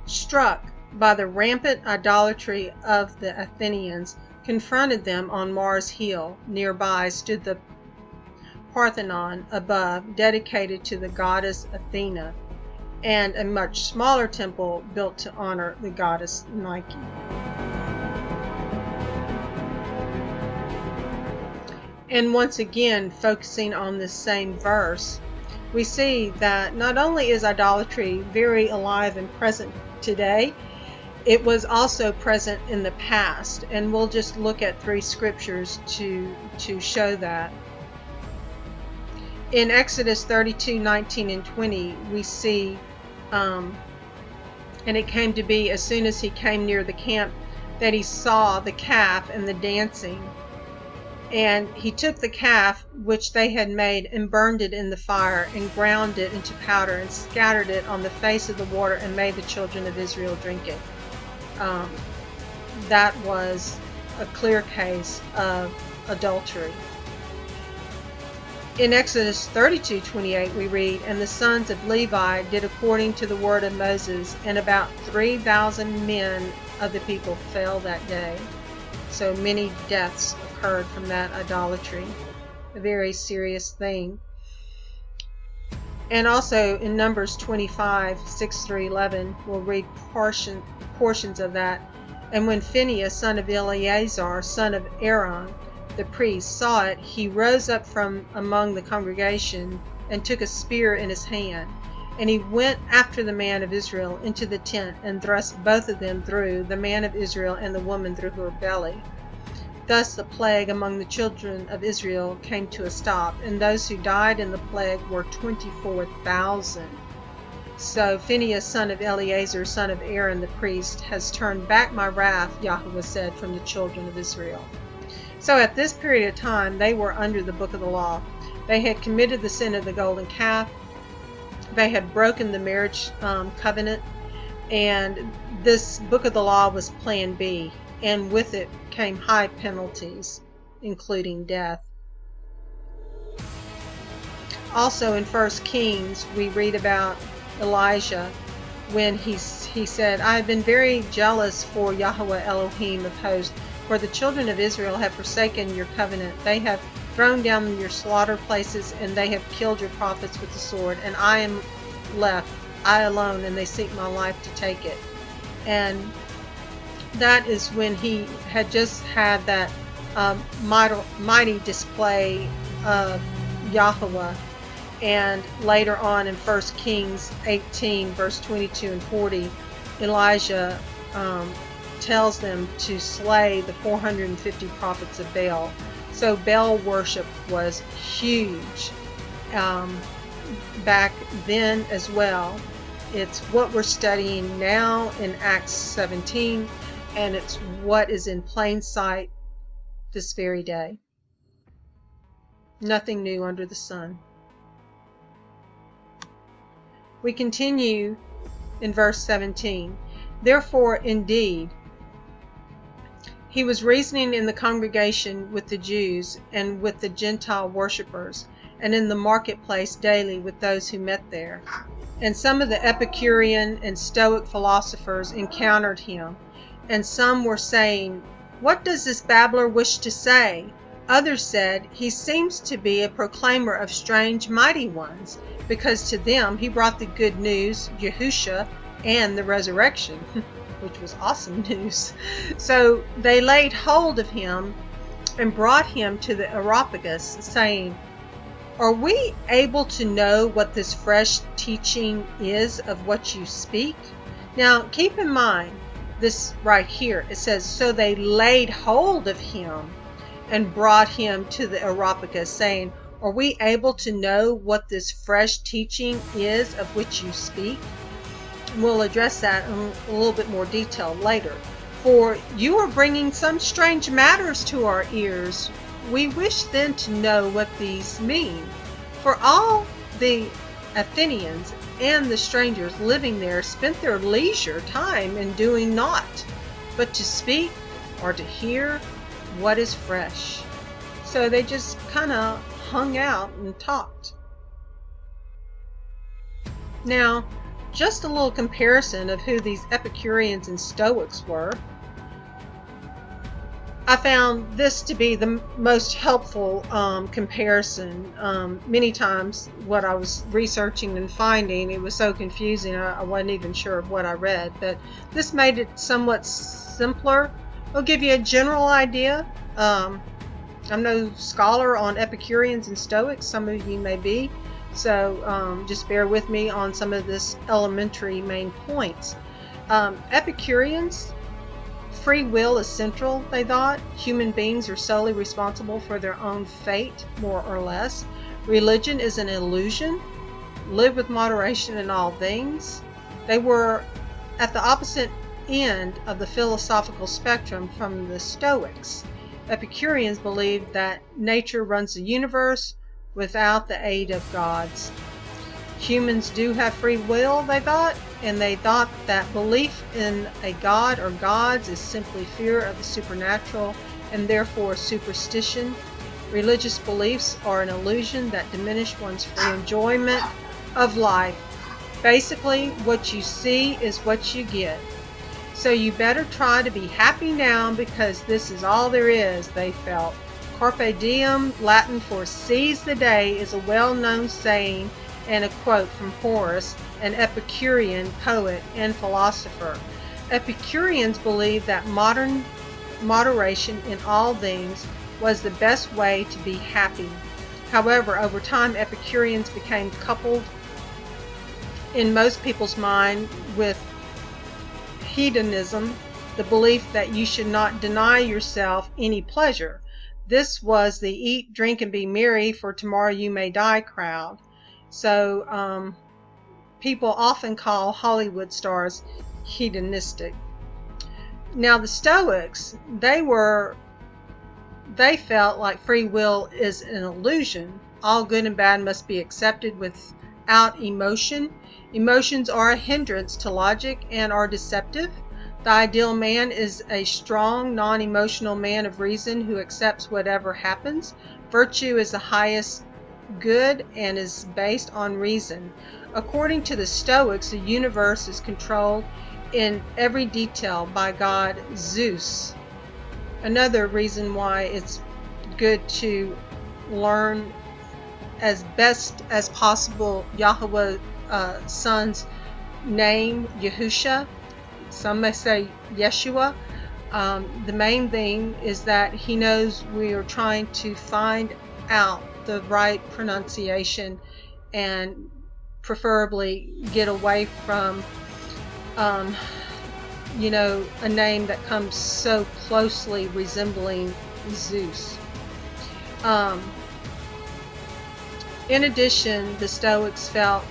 S1: struck by the rampant idolatry of the Athenians, confronted them on Mars Hill. Nearby stood the Parthenon above, dedicated to the goddess Athena, and a much smaller temple built to honor the goddess Nike. And once again, focusing on this same verse, we see that not only is idolatry very alive and present today, it was also present in the past. And we'll just look at 3 scriptures to show that. In Exodus 32, 19 and 20, we see, and it came to be as soon as he came near the camp that he saw the calf and the dancing. And he took the calf which they had made and burned it in the fire and ground it into powder and scattered it on the face of the water and made the children of Israel drink it. That was a clear case of adultery. In Exodus 32:28 we read, and the sons of Levi did according to the word of Moses, and about 3,000 men of the people fell that day. So many deaths occurred from that idolatry. A very serious thing. And also in Numbers 25, 6 through 11, we'll read portions of that. And when Phinehas, son of Eleazar, son of Aaron, the priest, saw it, he rose up from among the congregation and took a spear in his hand. And he went after the man of Israel into the tent, and thrust both of them through, the man of Israel and the woman through her belly. Thus the plague among the children of Israel came to a stop, and those who died in the plague were 24,000. So Phinehas, son of Eleazar, son of Aaron the priest, has turned back my wrath, Yahweh said, from the children of Israel. So at this period of time, they were under the book of the law. They had committed the sin of the golden calf. They had broken the marriage covenant. And this book of the law was plan B. And with it came high penalties, including death. Also in 1 Kings, we read about Elijah when he said, I have been very jealous for Yahweh Elohim of hosts, for the children of Israel have forsaken your covenant. They have thrown down your slaughter places, and they have killed your prophets with the sword, and I am left, I alone, and they seek my life to take it. And that is when he had just had that mighty display of Yahweh. And later on in 1 Kings 18, verse 22 and 40, Elijah tells them to slay the 450 prophets of Baal. So Baal worship was huge back then as well. It's what we're studying now in Acts 17, and it's what is in plain sight this very day. Nothing new under the sun. We continue in verse 17. Therefore, indeed, he was reasoning in the congregation with the Jews and with the Gentile worshippers, and in the marketplace daily with those who met there. And some of the Epicurean and Stoic philosophers encountered him, and some were saying, What does this babbler wish to say? Others said, He seems to be a proclaimer of strange mighty ones, because to them he brought the good news, Yahusha, and the resurrection, which was awesome news. So they laid hold of him and brought him to the Areopagus, saying, Are we able to know what this fresh teaching is of what you speak? Now keep in mind this right here. It says, so they laid hold of him and brought him to the Areopagus, saying, Are we able to know what this fresh teaching is of which you speak? We'll address that in a little bit more detail later. For you are bringing some strange matters to our ears. We wish then to know what these mean. For all the Athenians and the strangers living there spent their leisure time in doing naught, but to speak or to hear what is fresh. So they just kind of hung out and talked. Now, just a little comparison of who these Epicureans and Stoics were. I found this to be the most helpful comparison. Many times what I was researching and finding, it was so confusing I wasn't even sure of what I read. But this made it somewhat simpler. I'll give you a general idea. I'm no scholar on Epicureans and Stoics. Some of you may be. So just bear with me on some of this elementary main points. Epicureans, free will is central, they thought. Human beings are solely responsible for their own fate, more or less. Religion is an illusion. Live with moderation in all things. They were at the opposite end of the philosophical spectrum from the Stoics. Epicureans believed that nature runs the universe without the aid of gods. Humans do have free will, they thought, and they thought that belief in a god or gods is simply fear of the supernatural and therefore superstition. Religious beliefs are an illusion that diminish one's free enjoyment of life. Basically, what you see is what you get. So you better try to be happy now because this is all there is, they felt. Carpe diem, Latin for seize the day, is a well-known saying and a quote from Horace, an Epicurean poet and philosopher. Epicureans believed that moderation in all things was the best way to be happy. However, over time, Epicureans became coupled in most people's mind with hedonism, the belief that you should not deny yourself any pleasure. This was the eat, drink, and be merry, for tomorrow you may die crowd. So people often call Hollywood stars hedonistic. Now the Stoics, they felt like free will is an illusion. All good and bad must be accepted without emotion. Emotions are a hindrance to logic and are deceptive. The ideal man is a strong, non-emotional man of reason who accepts whatever happens. Virtue is the highest good and is based on reason. According to the Stoics, the universe is controlled in every detail by God Zeus. Another reason why it's good to learn as best as possible Yahweh's son's name, Yahusha. Some may say Yeshua. The main thing is that he knows we are trying to find out the right pronunciation and preferably get away from a name that comes so closely resembling Zeus. In addition, the Stoics felt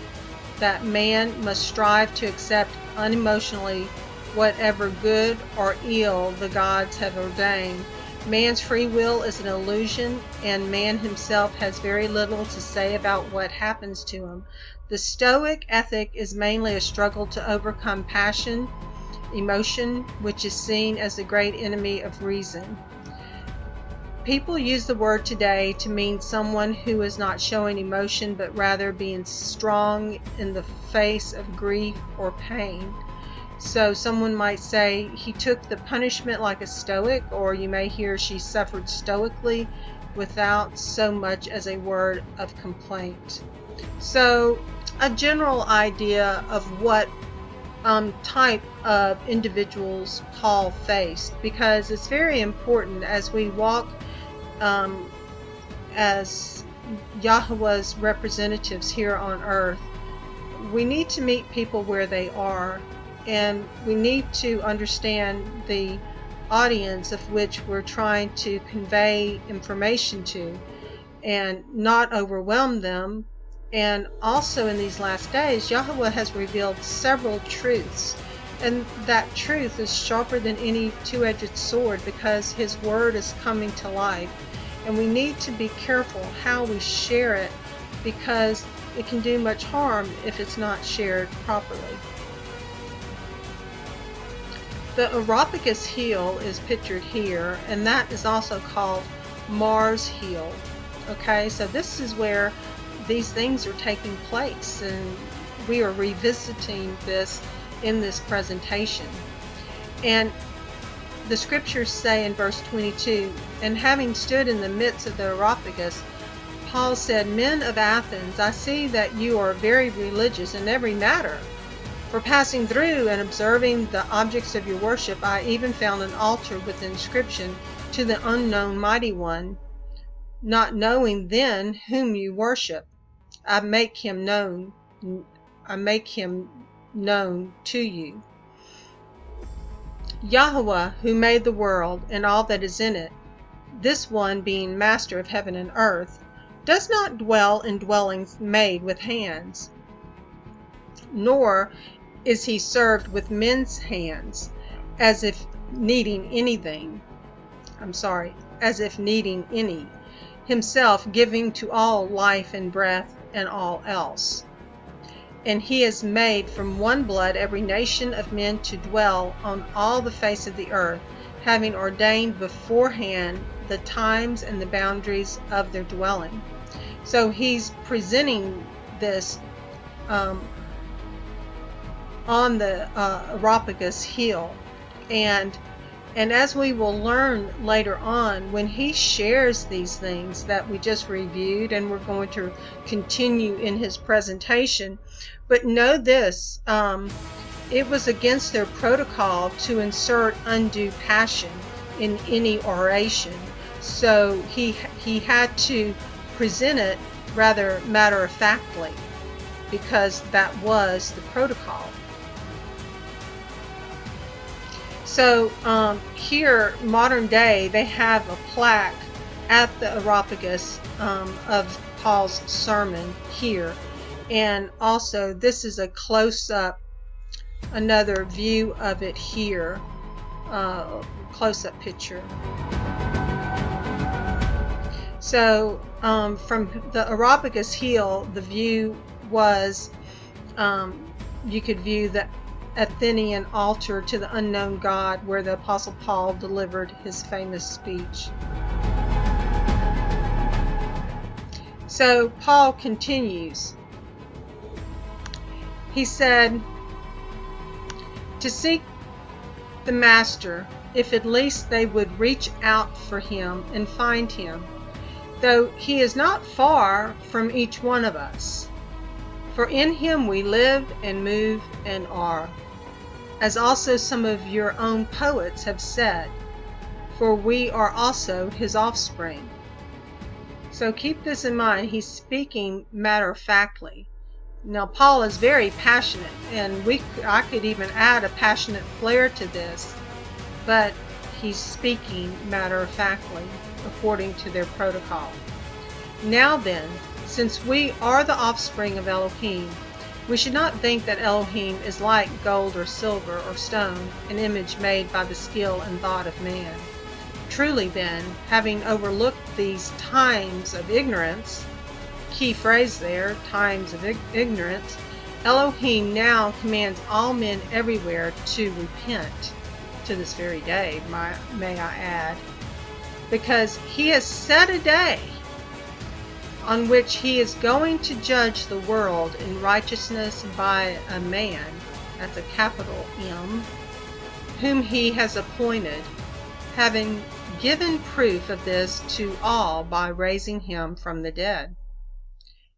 S1: that man must strive to accept unemotionally whatever good or ill the gods have ordained. Man's free will is an illusion, and man himself has very little to say about what happens to him. The Stoic ethic is mainly a struggle to overcome passion, emotion, which is seen as the great enemy of reason. People use the word today to mean someone who is not showing emotion, but rather being strong in the face of grief or pain. So someone might say he took the punishment like a Stoic, or you may hear she suffered stoically without so much as a word of complaint. So a general idea of what type of individuals Paul faced, because it's very important as we walk as Yahweh's representatives here on earth. We need to meet people where they are, and we need to understand the audience of which we're trying to convey information to and not overwhelm them. And also in these last days, Yahweh has revealed several truths, and that truth is sharper than any two-edged sword because his word is coming to life. And we need to be careful how we share it, because it can do much harm if it's not shared properly. The Areopagus heel is pictured here, and that is also called Mars heel. Okay, so this is where these things are taking place, and we are revisiting this in this presentation. And the scriptures say in verse 22, "And having stood in the midst of the Areopagus, Paul said, 'Men of Athens, I see that you are very religious in every matter. For passing through and observing the objects of your worship, I even found an altar with the inscription, To the unknown mighty one, not knowing then whom you worship. I make him known to you.'" Yahweh, who made the world and all that is in it, this one being master of heaven and earth, does not dwell in dwellings made with hands, nor is he served with men's hands, as if needing any, himself giving to all life and breath and all else. And he has made from one blood every nation of men to dwell on all the face of the earth, having ordained beforehand the times and the boundaries of their dwelling. So he's presenting this on the Areopagus heel, and as we will learn later on, when he shares these things that we just reviewed, and we're going to continue in his presentation. But know this, it was against their protocol to insert undue passion in any oration. So he had to present it rather matter-of-factly. because that was the protocol. So here, modern day, they have a plaque at the Areopagus of Paul's sermon here. And also, this is a close-up, another view of it here, close-up picture. So from the Areopagus hill, the view was, you could view the Athenian altar to the unknown God where the Apostle Paul delivered his famous speech. So Paul continues. He said, to seek the Master, if at least they would reach out for him and find him, though he is not far from each one of us. For in him we live and move and are, as also some of your own poets have said, for we are also his offspring. So keep this in mind. He's speaking matter-of-factly. Now, Paul is very passionate, and I could even add a passionate flair to this, but he's speaking matter-of-factly according to their protocol. Now then, since we are the offspring of Elohim, we should not think that Elohim is like gold or silver or stone, an image made by the skill and thought of man. Truly then, having overlooked these times of ignorance, key phrase there, times of ignorance, Elohim now commands all men everywhere to repent, to this very day, may I add, because he has set a day on which he is going to judge the world in righteousness by a man, that's a capital M, whom he has appointed, having given proof of this to all by raising him from the dead.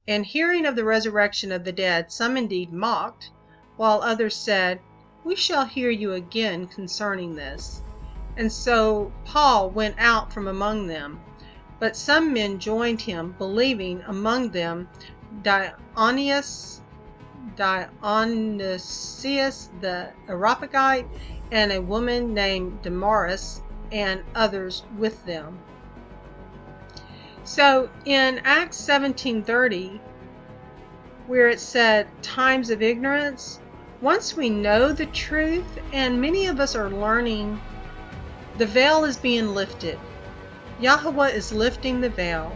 S1: And hearing of the resurrection of the dead, some indeed mocked, while others said, we shall hear you again concerning this. And so Paul went out from among them. But some men joined him, believing, among them Dionysius the Areopagite, and a woman named Damaris, and others with them. So in Acts 17:30, where it said times of ignorance, once we know the truth, and many of us are learning, the veil is being lifted. Yahweh is lifting the veil,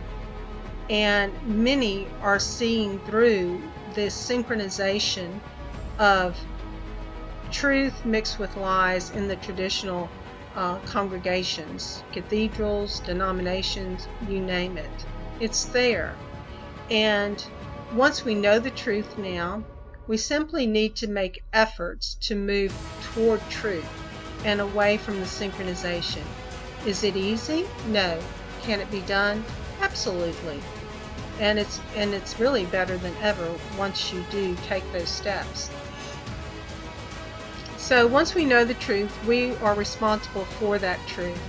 S1: and many are seeing through this synchronization of truth mixed with lies in the traditional congregations, cathedrals, denominations, you name it. It's there. And once we know the truth now, we simply need to make efforts to move toward truth and away from the synchronization. Is it easy? No. Can it be done? Absolutely. And it's really better than ever once you do take those steps. So once we know the truth, we are responsible for that truth.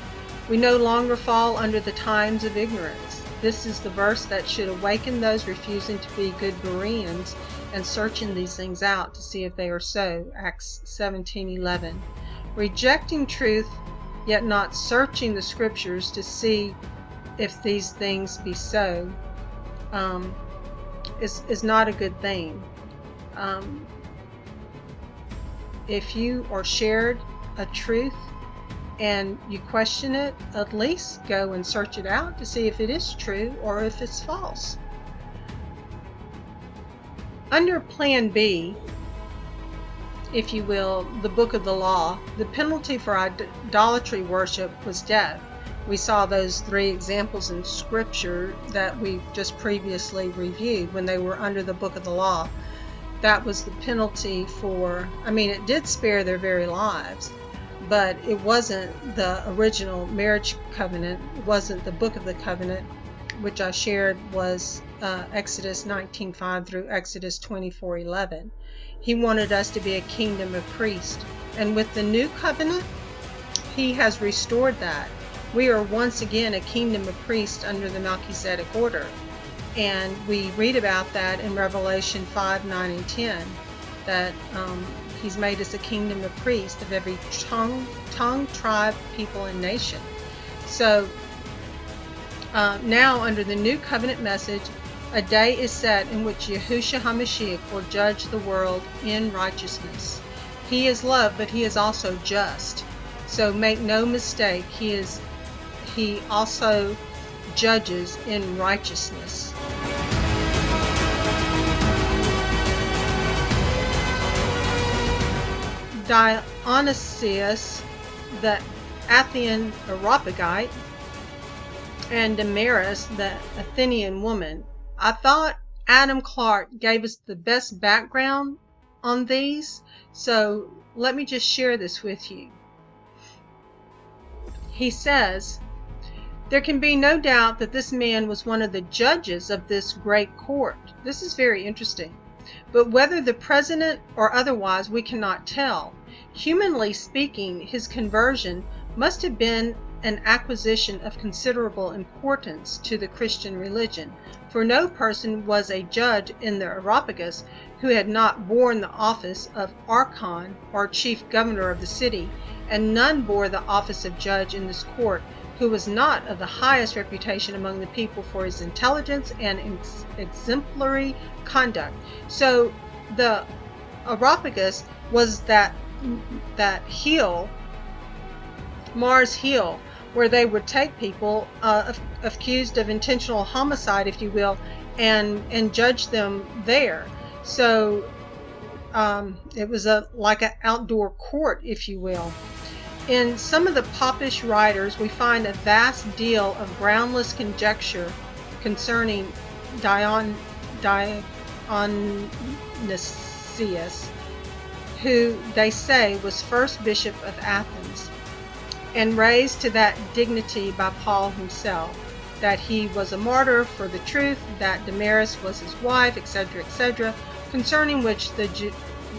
S1: We no longer fall under the times of ignorance. This is the verse that should awaken those refusing to be good Bereans and searching these things out to see if they are so. Acts 17:11. Rejecting truth, yet not searching the scriptures to see if these things be so, is not a good thing. If you are shared a truth and you question it, at least go and search it out to see if it is true or if it's false. Under Plan B, if you will, the book of the law, the penalty for idolatry worship was death. We saw those 3 examples in Scripture that we just previously reviewed when they were under the book of the law. That was the penalty for, it did spare their very lives, but it wasn't the original marriage covenant. It wasn't the book of the covenant, which I shared was Exodus 19:5 through Exodus 24:11. He wanted us to be a kingdom of priests. And with the new covenant, he has restored that. We are once again a kingdom of priests under the Melchizedek order. And we read about that in Revelation 5, 9, and 10, that he's made us a kingdom of priests of every tongue, tribe, people, and nation. So now under the new covenant message, a day is set in which Yahushua HaMashiach will judge the world in righteousness. He is love, but he is also just. So make no mistake, he also judges in righteousness. Dionysius, the Athenian Areopagite, and Damaris, the Athenian woman. I thought Adam Clark gave us the best background on these, so let me just share this with you. He says, there can be no doubt that this man was one of the judges of this great court. This is very interesting. But whether the president or otherwise, we cannot tell. Humanly speaking, his conversion must have been an acquisition of considerable importance to the Christian religion, for no person was a judge in the Areopagus who had not borne the office of archon or chief governor of the city, and none bore the office of judge in this court who was not of the highest reputation among the people for his intelligence and exemplary conduct. So the Areopagus was that hill, Mars Hill, where they would take people accused of intentional homicide, if you will, and judge them there. So it was like an outdoor court, if you will. In some of the popish writers, we find a vast deal of groundless conjecture concerning Dionysius, who they say was first bishop of Athens, and raised to that dignity by Paul himself, that he was a martyr for the truth, that Damaris was his wife, etc., etc., concerning which the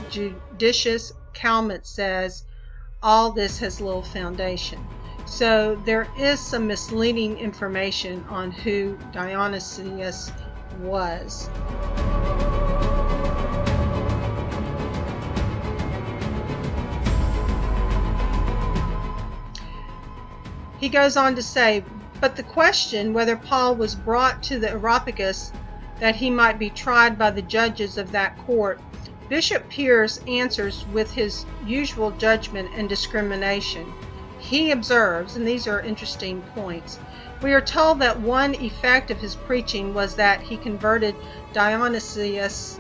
S1: judicious Calmet says, all this has little foundation. So there is some misleading information on who Dionysius was. He goes on to say, but the question whether Paul was brought to the Areopagus that he might be tried by the judges of that court, Bishop Pierce answers with his usual judgment and discrimination. He observes, and these are interesting points, we are told that one effect of his preaching was that he converted Dionysius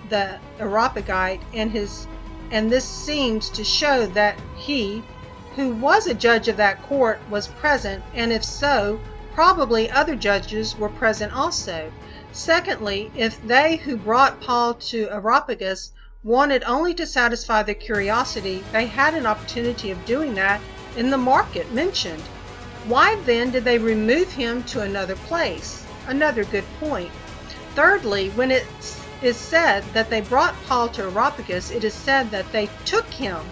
S1: the Areopagite, and this seems to show that he, who was a judge of that court, was present, and if so, probably other judges were present also. Secondly, if they who brought Paul to Areopagus wanted only to satisfy their curiosity, they had an opportunity of doing that in the market mentioned. Why then did they remove him to another place? Another good point. Thirdly, when it is said that they brought Paul to Areopagus, it is said that they took him,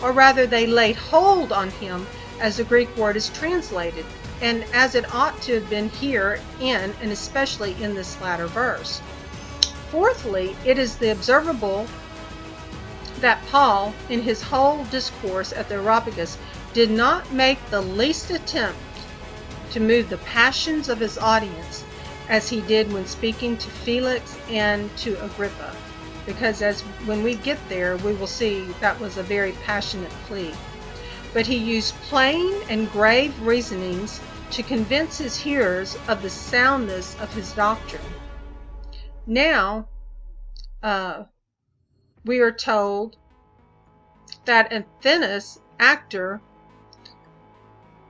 S1: or rather they laid hold on him, as the Greek word is translated, and as it ought to have been here and especially in this latter verse. Fourthly, it is the observable that Paul, in his whole discourse at the Areopagus, did not make the least attempt to move the passions of his audience, as he did when speaking to Felix and to Agrippa, because when we get there, we will see that was a very passionate plea. But he used plain and grave reasonings to convince his hearers of the soundness of his doctrine. Now, we are told that Athens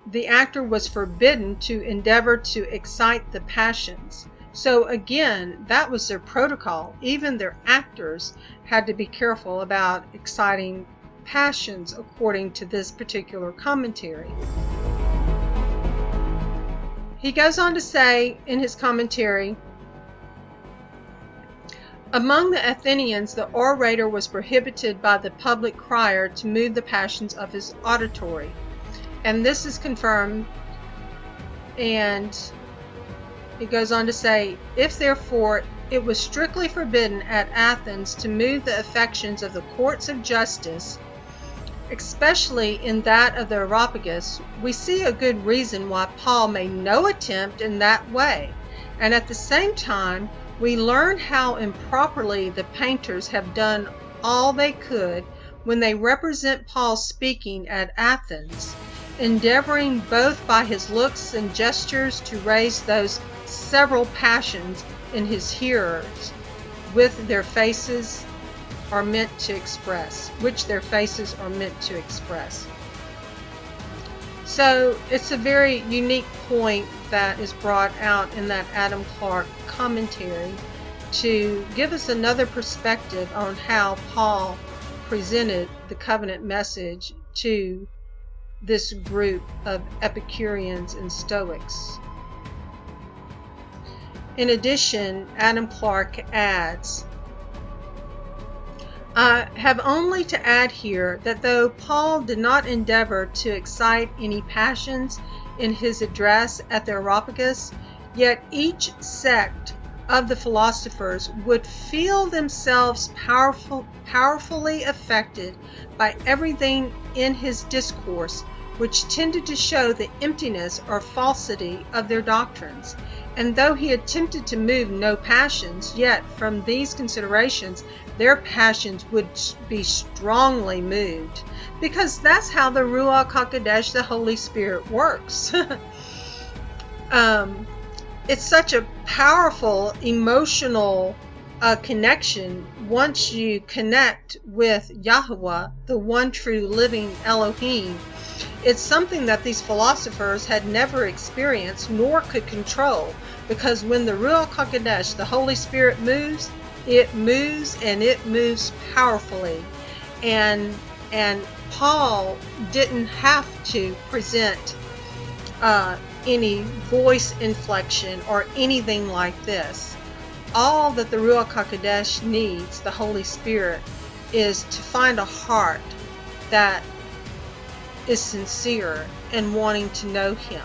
S1: the actor was forbidden to endeavor to excite the passions. So again, that was their protocol. Even their actors had to be careful about exciting passions, according to this particular commentary. He goes on to say in his commentary, among the Athenians, the orator was prohibited by the public crier to move the passions of his auditory. And this is confirmed, and It goes on to say, if therefore it was strictly forbidden at Athens to move the affections of the courts of justice, especially in that of the Areopagus, we see a good reason why Paul made no attempt in that way, and at the same time we learn how improperly the painters have done all they could when they represent Paul speaking at Athens, endeavoring both by his looks and gestures to raise those several passions in his hearers which their faces are meant to express. So it's a very unique point that is brought out in that Adam Clarke commentary to give us another perspective on how Paul presented the covenant message to this group of Epicureans and Stoics. In addition, Adam Clarke adds, I have only to add here that though Paul did not endeavor to excite any passions in his address at the Areopagus, yet each sect of the philosophers would feel themselves powerfully affected by everything in his discourse which tended to show the emptiness or falsity of their doctrines. And though he attempted to move no passions, yet from these considerations their passions would be strongly moved, because that's how the Ruach HaKodesh, the Holy Spirit, works. It's such a powerful emotional connection once you connect with Yahweh, the one true living Elohim. It's something that these philosophers had never experienced nor could control, because when the Ruach HaKodesh, the Holy Spirit, moves, it moves, and it moves powerfully. And Paul didn't have to present any voice inflection or anything like this. All that the Ruach HaKodesh needs, the Holy Spirit, is to find a heart that is sincere and wanting to know Him.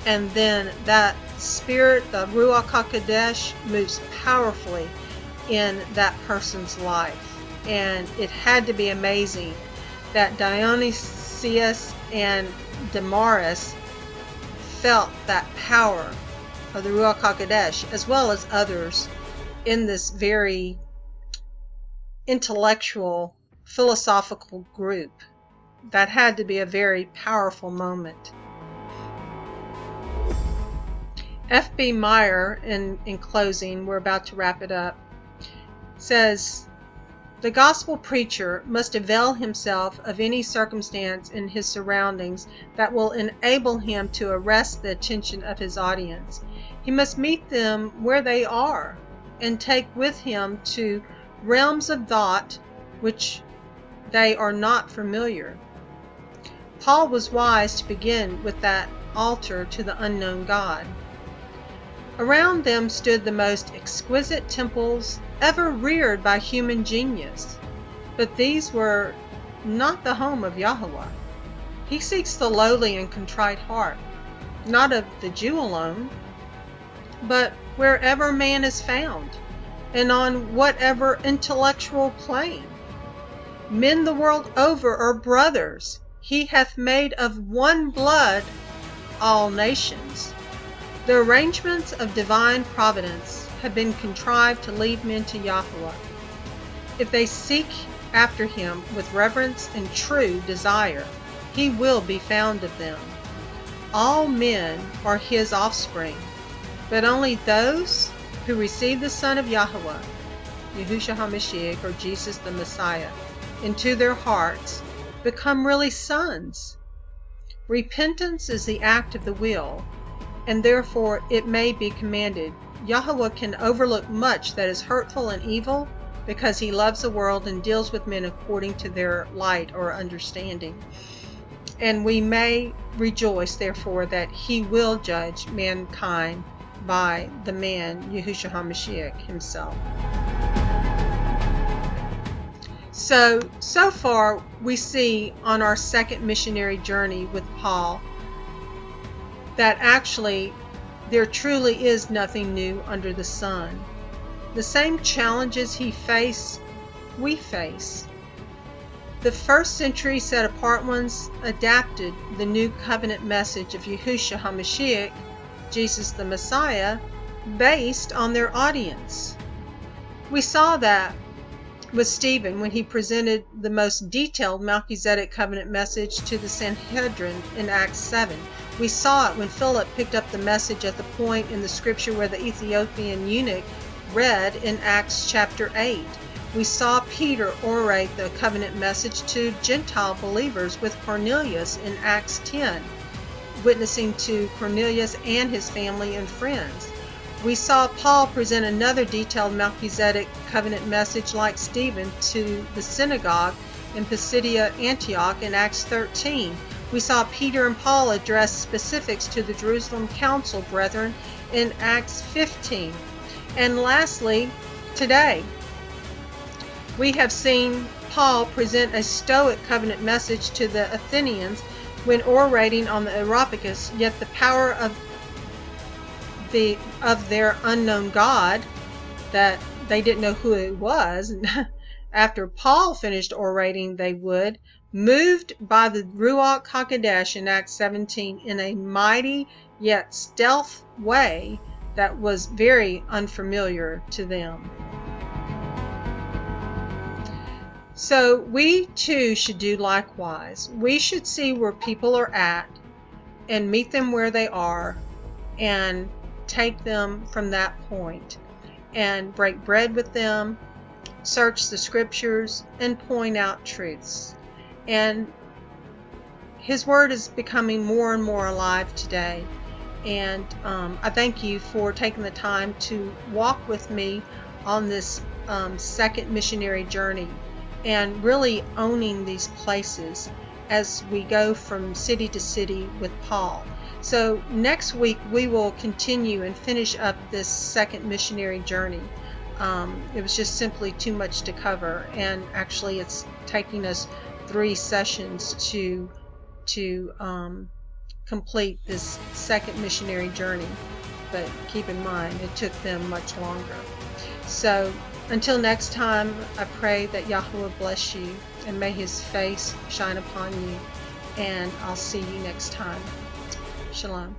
S1: And then that Spirit, the Ruach HaKodesh, moves powerfully in that person's life. And it had to be amazing that Dionysius and Damaris felt that power of the Ruach HaKodesh, as well as others, in this very intellectual, philosophical group. That had to be a very powerful moment. F.B. Meyer, in closing, we're about to wrap it up, says, the gospel preacher must avail himself of any circumstance in his surroundings that will enable him to arrest the attention of his audience. He must meet them where they are and take with him to realms of thought which they are not familiar. Paul was wise to begin with that altar to the unknown God. Around them stood the most exquisite temples ever reared by human genius, but these were not the home of Yahweh. He seeks the lowly and contrite heart, not of the Jew alone, but wherever man is found, and on whatever intellectual plane. Men the world over are brothers. He hath made of one blood all nations. The arrangements of divine providence have been contrived to lead men to Yahweh. If they seek after Him with reverence and true desire, He will be found of them. All men are His offspring, but only those who receive the Son of Yahweh, Yahushua HaMashiach, or Jesus the Messiah, into their hearts become really sons. Repentance is the act of the will, and therefore it may be commanded. Yahweh can overlook much that is hurtful and evil because He loves the world and deals with men according to their light or understanding. And we may rejoice, therefore, that He will judge mankind by the man, Yahushua HaMashiach Himself. So far we see on our second missionary journey with Paul that actually There truly is nothing new under the sun. The same challenges he faced, we face. The first century set-apart ones adapted the new covenant message of Yahushua HaMashiach, Jesus the Messiah, based on their audience. We saw that with Stephen when he presented the most detailed Melchizedek covenant message to the Sanhedrin in Acts 7. We saw it when Philip picked up the message at the point in the scripture where the Ethiopian eunuch read in Acts chapter 8. We saw Peter orate the covenant message to Gentile believers with Cornelius in Acts 10, witnessing to Cornelius and his family and friends. We saw Paul present another detailed Melchizedek covenant message like Stephen to the synagogue in Pisidia, Antioch in Acts 13. We saw Peter and Paul address specifics to the Jerusalem Council brethren in Acts 15. And lastly, today, we have seen Paul present a Stoic covenant message to the Athenians when orating on the Areopagus, yet the power of their unknown God, that they didn't know who it was. After Paul finished orating, they would, moved by the Ruach HaKodesh in Acts 17 in a mighty yet stealth way that was very unfamiliar to them. So we too should do likewise. We should see where people are at and meet them where they are and take them from that point and break bread with them, search the scriptures, and point out truths. And His Word is becoming more and more alive today. And I thank you for taking the time to walk with me on this second missionary journey and really owning these places as we go from city to city with Paul. So next week we will continue and finish up this second missionary journey. It was just simply too much to cover, and actually it's taking us 3 sessions to complete this second missionary journey. But keep in mind, it took them much longer. So until next time, I pray that Yahweh bless you and may His face shine upon you. And I'll see you next time. Shalom.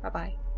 S1: Bye-bye.